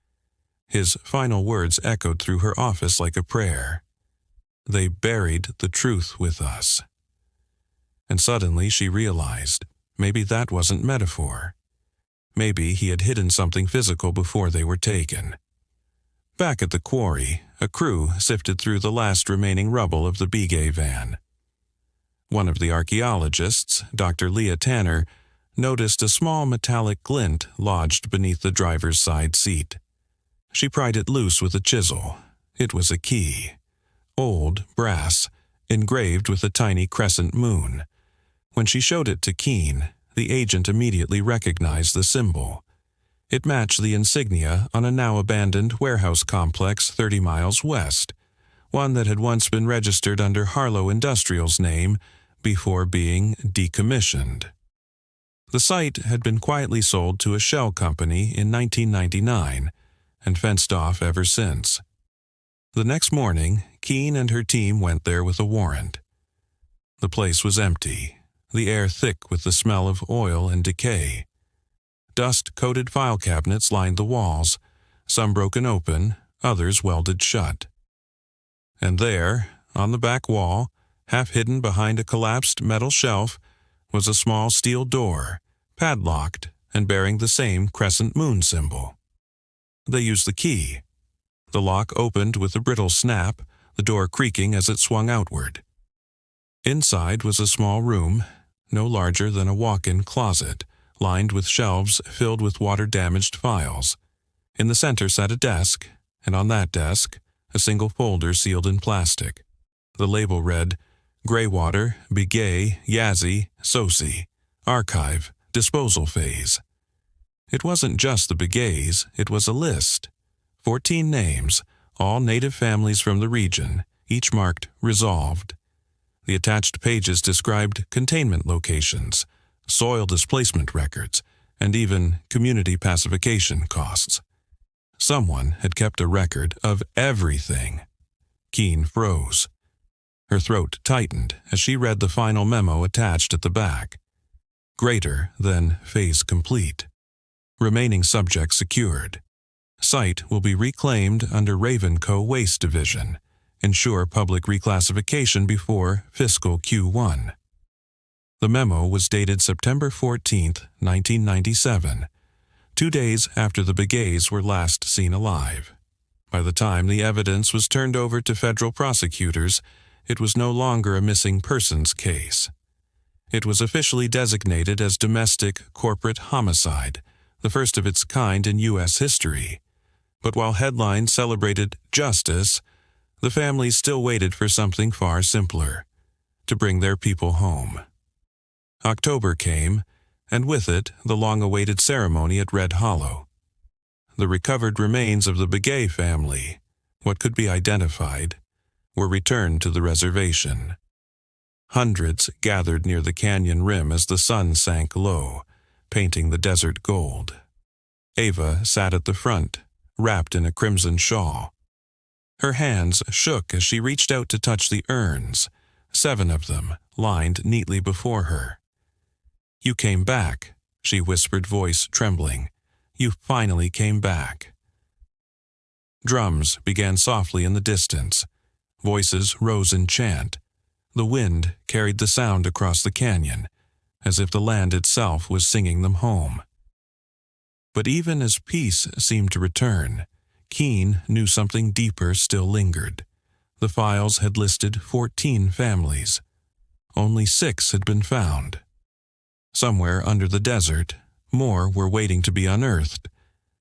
His final words echoed through her office like a prayer. "They buried the truth with us." And suddenly she realized, maybe that wasn't metaphor. Maybe he had hidden something physical before they were taken. Back at the quarry, a crew sifted through the last remaining rubble of the Begay van. One of the archaeologists, Dr. Leah Tanner, noticed a small metallic glint lodged beneath the driver's side seat. She pried it loose with a chisel. It was a key. Old, brass, engraved with a tiny crescent moon. When she showed it to Keene, the agent immediately recognized the symbol. It matched the insignia on a now-abandoned warehouse complex 30 miles west, one that had once been registered under Harlow Industrial's name before being decommissioned. The site had been quietly sold to a shell company in 1999 and fenced off ever since. The next morning, Keene and her team went there with a warrant. The place was empty, the air thick with the smell of oil and decay. Dust-coated file cabinets lined the walls, some broken open, others welded shut. And there, on the back wall, half hidden behind a collapsed metal shelf, was a small steel door, padlocked and bearing the same crescent moon symbol. They used the key. The lock opened with a brittle snap, the door creaking as it swung outward. Inside was a small room, no larger than a walk-in closet, lined with shelves filled with water-damaged files. In the center sat a desk, and on that desk, a single folder sealed in plastic. The label read, "Greywater, Begay, Yazzie, Sosi, Archive, Disposal Phase." It wasn't just the Begays, it was a list. 14 names, all native families from the region, each marked "Resolved." The attached pages described containment locations, soil displacement records, and even community pacification costs. Someone had kept a record of everything. Keene froze. Her throat tightened as she read the final memo attached at the back. Greater than phase complete. Remaining subjects secured. Site will be reclaimed under Ravenco Waste Division. Ensure public reclassification before fiscal Q1. The memo was dated September 14, 1997, 2 days after the Begays were last seen alive. By the time the evidence was turned over to federal prosecutors, it was no longer a missing persons case. It was officially designated as domestic corporate homicide, the first of its kind in U.S. history. But while headlines celebrated justice, the families still waited for something far simpler: to bring their people home. October came, and with it the long-awaited ceremony at Red Hollow. The recovered remains of the Begay family, what could be identified, were returned to the reservation. Hundreds gathered near the canyon rim as the sun sank low, painting the desert gold. Ava sat at the front, wrapped in a crimson shawl. Her hands shook as she reached out to touch the urns, 7 of them lined neatly before her. "You came back," she whispered, voice trembling. "You finally came back." Drums began softly in the distance. Voices rose in chant. The wind carried the sound across the canyon, as if the land itself was singing them home. But even as peace seemed to return, Keene knew something deeper still lingered. The files had listed 14 families. Only 6 had been found. Somewhere under the desert, more were waiting to be unearthed,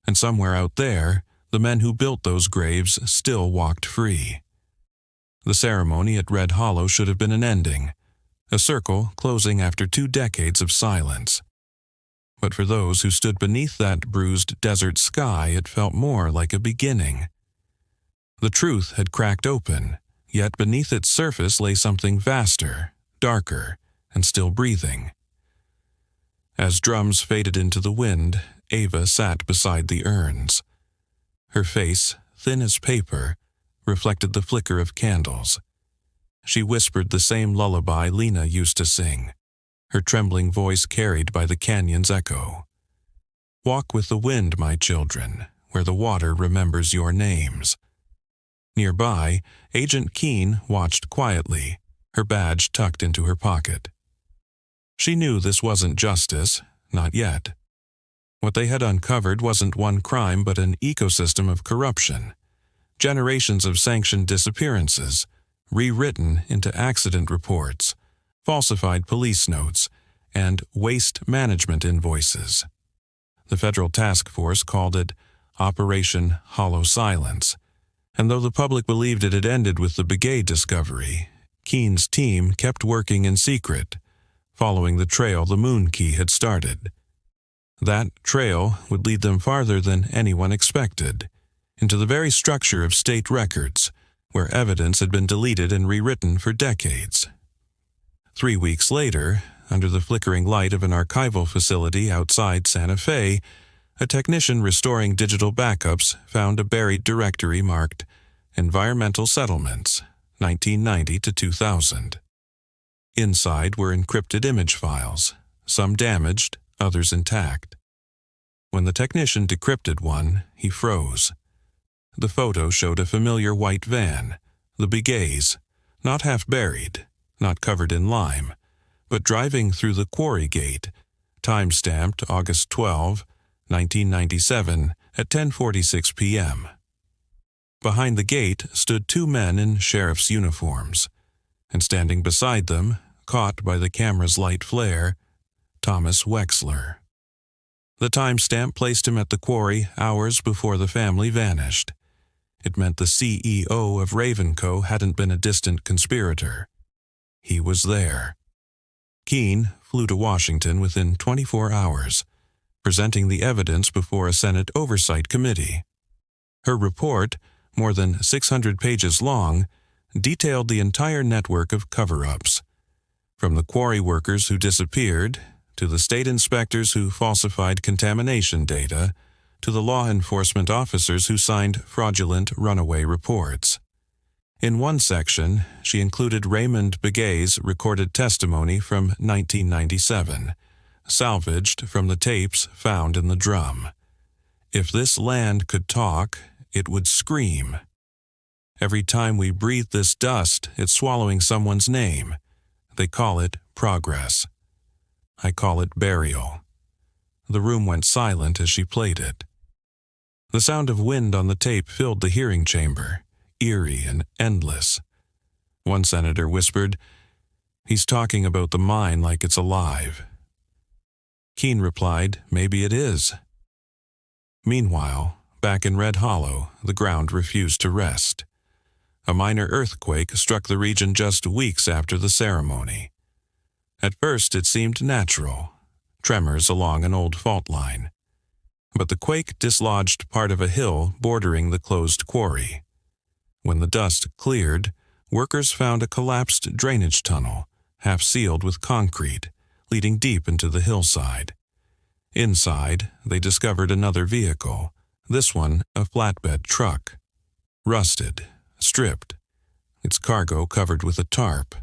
and somewhere out there, the men who built those graves still walked free. The ceremony at Red Hollow should have been an ending, a circle closing after 2 decades of silence. But for those who stood beneath that bruised desert sky, it felt more like a beginning. The truth had cracked open, yet beneath its surface lay something vaster, darker, and still breathing. As drums faded into the wind, Ava sat beside the urns. Her face, thin as paper, reflected the flicker of candles. She whispered the same lullaby Lena used to sing, her trembling voice carried by the canyon's echo. "Walk with the wind, my children, where the water remembers your names." Nearby, Agent Keene watched quietly, her badge tucked into her pocket. She knew this wasn't justice, not yet. What they had uncovered wasn't one crime but an ecosystem of corruption. Generations of sanctioned disappearances, rewritten into accident reports, falsified police notes, and waste management invoices. The federal task force called it Operation Hollow Silence, and though the public believed it had ended with the Begay discovery, Keene's team kept working in secret, following the trail the Moon Key had started. That trail would lead them farther than anyone expected, into the very structure of state records, where evidence had been deleted and rewritten for decades. 3 weeks later, under the flickering light of an archival facility outside Santa Fe, a technician restoring digital backups found a buried directory marked Environmental Settlements, 1990 to 2000. Inside were encrypted image files, some damaged, others intact. When the technician decrypted one, he froze. The photo showed a familiar white van, the Begays, not half buried, not covered in lime, but driving through the Quarry Gate, time-stamped August 12, 1997, at 10:46 p.m. Behind the gate stood 2 men in sheriff's uniforms, and standing beside them, caught by the camera's light flare, Thomas Wexler. The timestamp placed him at the quarry hours before the family vanished. It meant the CEO of Ravenco hadn't been a distant conspirator. He was there. Keene flew to Washington within 24 hours, presenting the evidence before a Senate Oversight Committee. Her report, more than 600 pages long, detailed the entire network of cover-ups, from the quarry workers who disappeared, to the state inspectors who falsified contamination data, to the law enforcement officers who signed fraudulent runaway reports. In one section, she included Raymond Begay's recorded testimony from 1997, salvaged from the tapes found in the drum. If this land could talk, it would scream. Every time we breathe this dust, it's swallowing someone's name. They call it progress. I call it burial. The room went silent as she played it. The sound of wind on the tape filled the hearing chamber, eerie and endless. One senator whispered, "He's talking about the mine like it's alive." Keene replied, "Maybe it is." Meanwhile, back in Red Hollow, the ground refused to rest. A minor earthquake struck the region just weeks after the ceremony. At first it seemed natural, tremors along an old fault line. But the quake dislodged part of a hill bordering the closed quarry. When the dust cleared, workers found a collapsed drainage tunnel, half sealed with concrete, leading deep into the hillside. Inside, they discovered another vehicle, this one a flatbed truck. Rusted, stripped, its cargo covered with a tarp.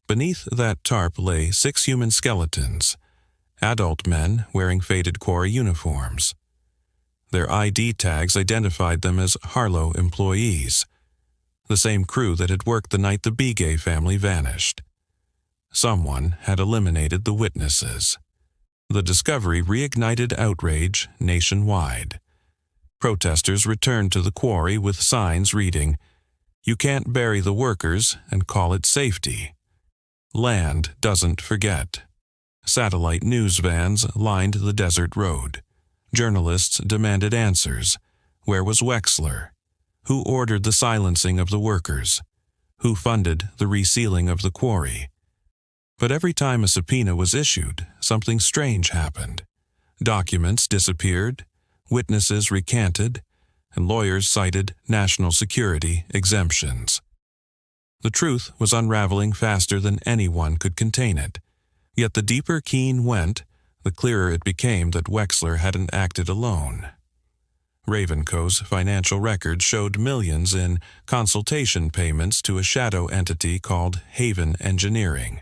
Beneath that tarp lay 6 human skeletons, adult men wearing faded quarry uniforms. Their ID tags identified them as Harlow employees, the same crew that had worked the night the Begay family vanished. Someone had eliminated the witnesses. The discovery reignited outrage nationwide. Protesters returned to the quarry with signs reading, "You can't bury the workers and call it safety." Land doesn't forget. Satellite news vans lined the desert road. Journalists demanded answers. Where was Wexler? Who ordered the silencing of the workers? Who funded the resealing of the quarry? But every time a subpoena was issued, something strange happened. Documents disappeared, witnesses recanted, and lawyers cited national security exemptions. The truth was unraveling faster than anyone could contain it. Yet the deeper Keene went, the clearer it became that Wexler hadn't acted alone. Ravenco's financial records showed millions in consultation payments to a shadow entity called Haven Engineering,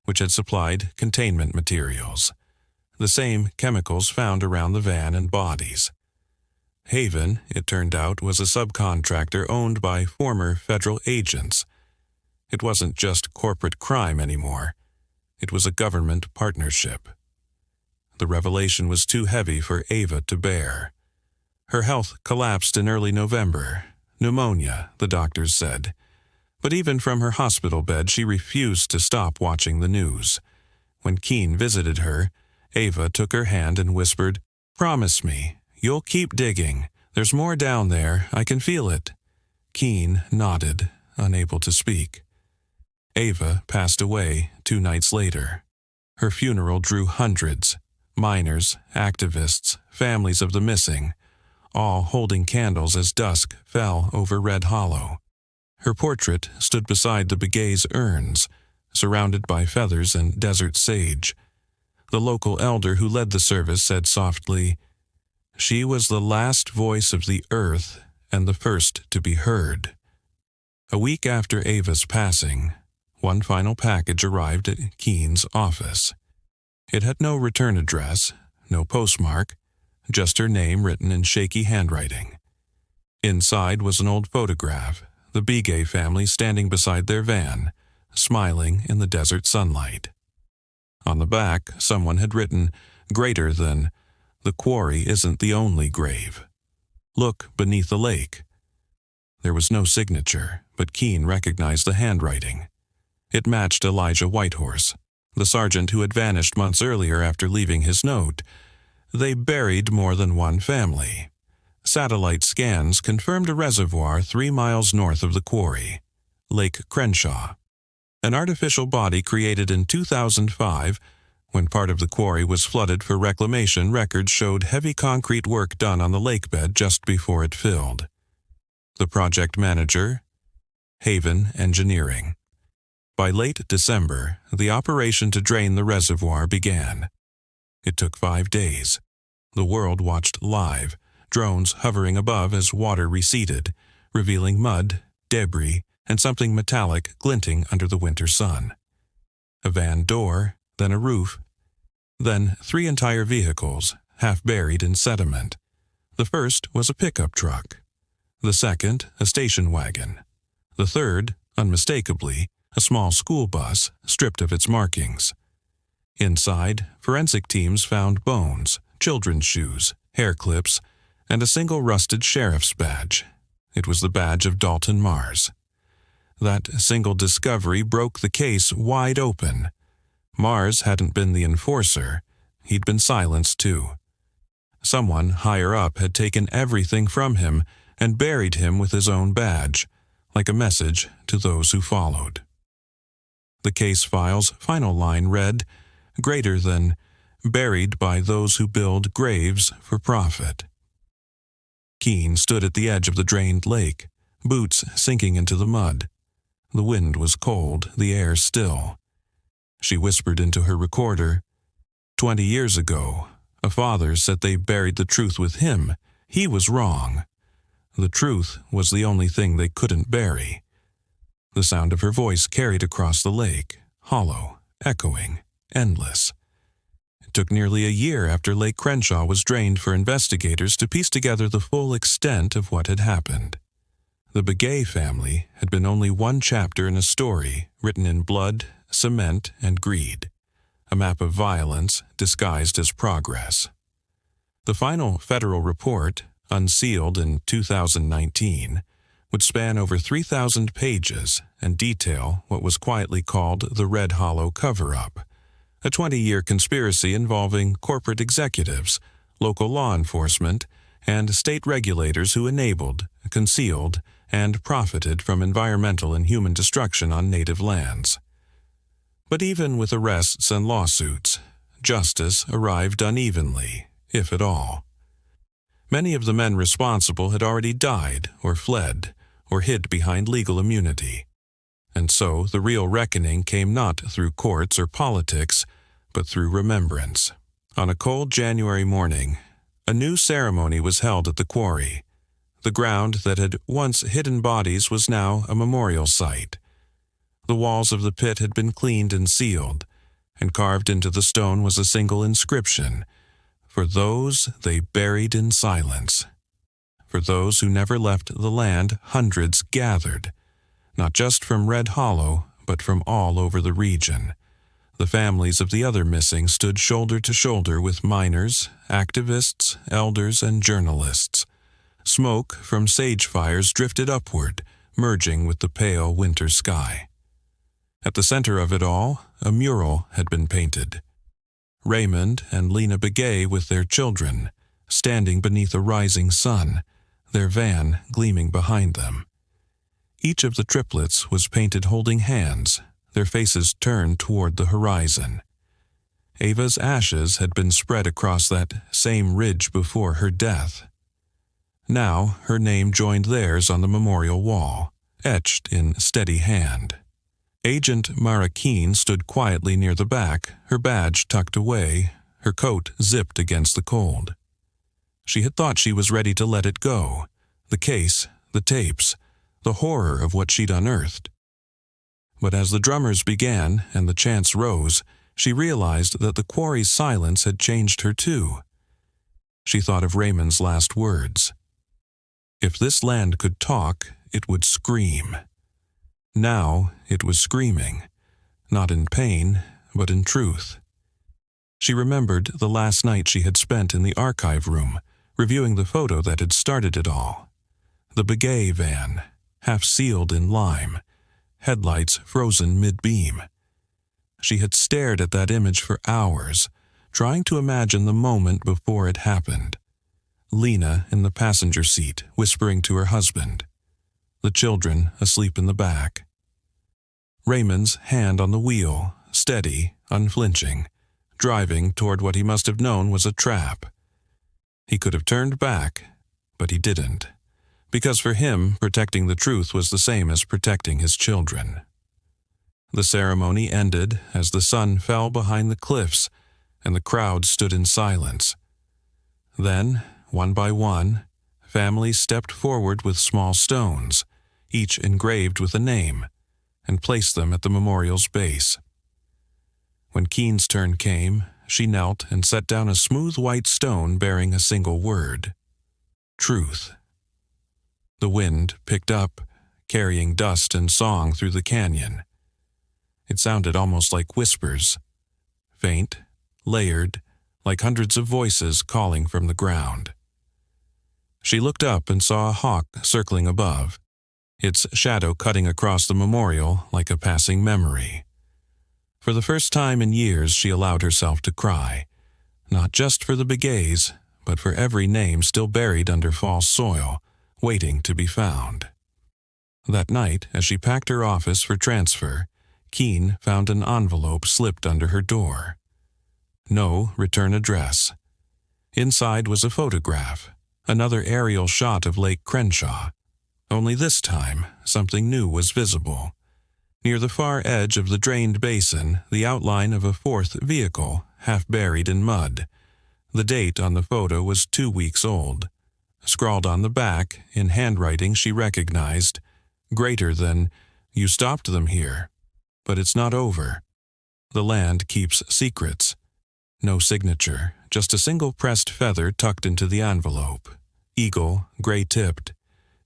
which had supplied containment materials, the same chemicals found around the van and bodies. Haven, it turned out, was a subcontractor owned by former federal agents. It wasn't just corporate crime anymore. It was a government partnership. The revelation was too heavy for Ava to bear. Her health collapsed in early November. Pneumonia, the doctors said. But even from her hospital bed, she refused to stop watching the news. When Keene visited her, Ava took her hand and whispered, "Promise me, you'll keep digging. There's more down there. I can feel it." Keene nodded, unable to speak. Ava passed away 2 nights later. Her funeral drew hundreds, miners, activists, families of the missing, all holding candles as dusk fell over Red Hollow. Her portrait stood beside the Begay's urns, surrounded by feathers and desert sage. The local elder who led the service said softly, "She was the last voice of the earth and the first to be heard." A week after Ava's passing, one final package arrived at Keene's office. It had no return address, no postmark, just her name written in shaky handwriting. Inside was an old photograph, the Begay family standing beside their van, smiling in the desert sunlight. On the back, someone had written, greater than, "The quarry isn't the only grave. Look beneath the lake." There was no signature, but Keene recognized the handwriting. It matched Elijah Whitehorse, the sergeant who had vanished months earlier after leaving his note. They buried more than one family. Satellite scans confirmed a reservoir 3 miles north of the quarry, Lake Crenshaw. An artificial body created in 2005, when part of the quarry was flooded for reclamation. Records showed heavy concrete work done on the lakebed just before it filled. The project manager, Haven Engineering. By late December, the operation to drain the reservoir began. It took 5 days. The world watched live, drones hovering above as water receded, revealing mud, debris, and something metallic glinting under the winter sun. A van door, then a roof, then 3 entire vehicles, half buried in sediment. The first was a pickup truck. The second, a station wagon. The third, unmistakably, a small school bus, stripped of its markings. Inside, forensic teams found bones, children's shoes, hair clips, and a single rusted sheriff's badge. It was the badge of Dalton Mars. That single discovery broke the case wide open. Mars hadn't been the enforcer. He'd been silenced too. Someone higher up had taken everything from him and buried him with his own badge, like a message to those who followed. The case file's final line read, "Greater than, buried by those who build graves for profit." Keene stood at the edge of the drained lake, boots sinking into the mud. The wind was cold, the air still. She whispered into her recorder, 20 years ago, a father said they buried the truth with him. He was wrong. The truth was the only thing they couldn't bury." The sound of her voice carried across the lake, hollow, echoing, endless. It took nearly a year after Lake Crenshaw was drained for investigators to piece together the full extent of what had happened. The Begay family had been only one chapter in a story written in blood, cement, and greed, a map of violence disguised as progress. The final federal report, unsealed in 2019, would span over 3,000 pages and detail what was quietly called the Red Hollow cover-up, a 20-year conspiracy involving corporate executives, local law enforcement, and state regulators who enabled, concealed, and profited from environmental and human destruction on native lands. But even with arrests and lawsuits, justice arrived unevenly, if at all. Many of the men responsible had already died or fled or hid behind legal immunity. And so the real reckoning came not through courts or politics, but through remembrance. On a cold January morning, a new ceremony was held at the quarry. The ground that had once hidden bodies was now a memorial site. The walls of the pit had been cleaned and sealed, and carved into the stone was a single inscription, "For those they buried in silence." For those who never left the land, hundreds gathered, not just from Red Hollow, but from all over the region. The families of the other missing stood shoulder to shoulder with miners, activists, elders, and journalists. Smoke from sage fires drifted upward, merging with the pale winter sky. At the center of it all, a mural had been painted. Raymond and Lena Begay with their children, standing beneath a rising sun, their van gleaming behind them. Each of the triplets was painted holding hands, their faces turned toward the horizon. Ava's ashes had been spread across that same ridge before her death. Now her name joined theirs on the memorial wall, etched in steady hand. Agent Mara Keene stood quietly near the back, her badge tucked away, her coat zipped against the cold. She had thought she was ready to let it go, the case, the tapes, the horror of what she'd unearthed. But as the drummers began and the chants rose, she realized that the quarry's silence had changed her too. She thought of Raymond's last words. If this land could talk, it would scream. Now it was screaming, not in pain, but in truth. She remembered the last night she had spent in the archive room, reviewing the photo that had started it all. The Begay van, half sealed in lime, headlights frozen mid-beam. She had stared at that image for hours, trying to imagine the moment before it happened. Lena in the passenger seat, whispering to her husband. The children asleep in the back. Raymond's hand on the wheel, steady, unflinching, driving toward what he must have known was a trap. He could have turned back, but he didn't, because for him, protecting the truth was the same as protecting his children. The ceremony ended as the sun fell behind the cliffs and the crowd stood in silence. Then, one by one, families stepped forward with small stones, each engraved with a name, and placed them at the memorial's base. When Keene's turn came, she knelt and set down a smooth white stone bearing a single word: truth. The wind picked up, carrying dust and song through the canyon. It sounded almost like whispers, faint, layered, like hundreds of voices calling from the ground. She looked up and saw a hawk circling above. its shadow cutting across the memorial like a passing memory. For the first time in years, she allowed herself to cry, not just for the Begays, but for every name still buried under false soil, waiting to be found. That night, as she packed her office for transfer, Keene found an envelope slipped under her door. No return address. Inside was a photograph, another aerial shot of Lake Crenshaw. Only this time, something new was visible. Near the far edge of the drained basin, the outline of a fourth vehicle, half buried in mud. The date on the photo was 2 weeks old. Scrawled on the back, in handwriting she recognized, greater than, "You stopped them here. But it's not over. The land keeps secrets." No signature, just a single pressed feather tucked into the envelope. Eagle, gray-tipped.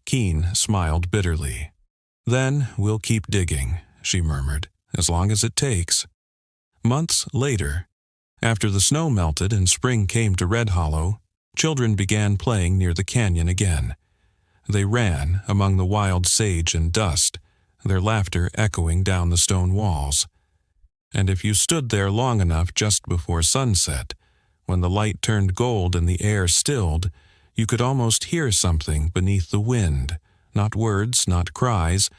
Keene smiled bitterly. "Then we'll keep digging," she murmured, "as long as it takes." Months later, after the snow melted and spring came to Red Hollow, children began playing near the canyon again. They ran among the wild sage and dust, their laughter echoing down the stone walls. And if you stood there long enough just before sunset, when the light turned gold and the air stilled, you could almost hear something beneath the wind, not words, not cries,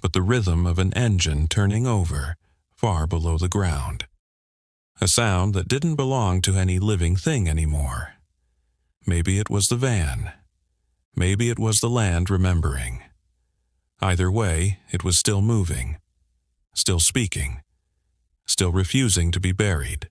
but the rhythm of an engine turning over, far below the ground. A sound that didn't belong to any living thing anymore. Maybe it was the van. Maybe it was the land remembering. Either way, it was still moving, still speaking, still refusing to be buried.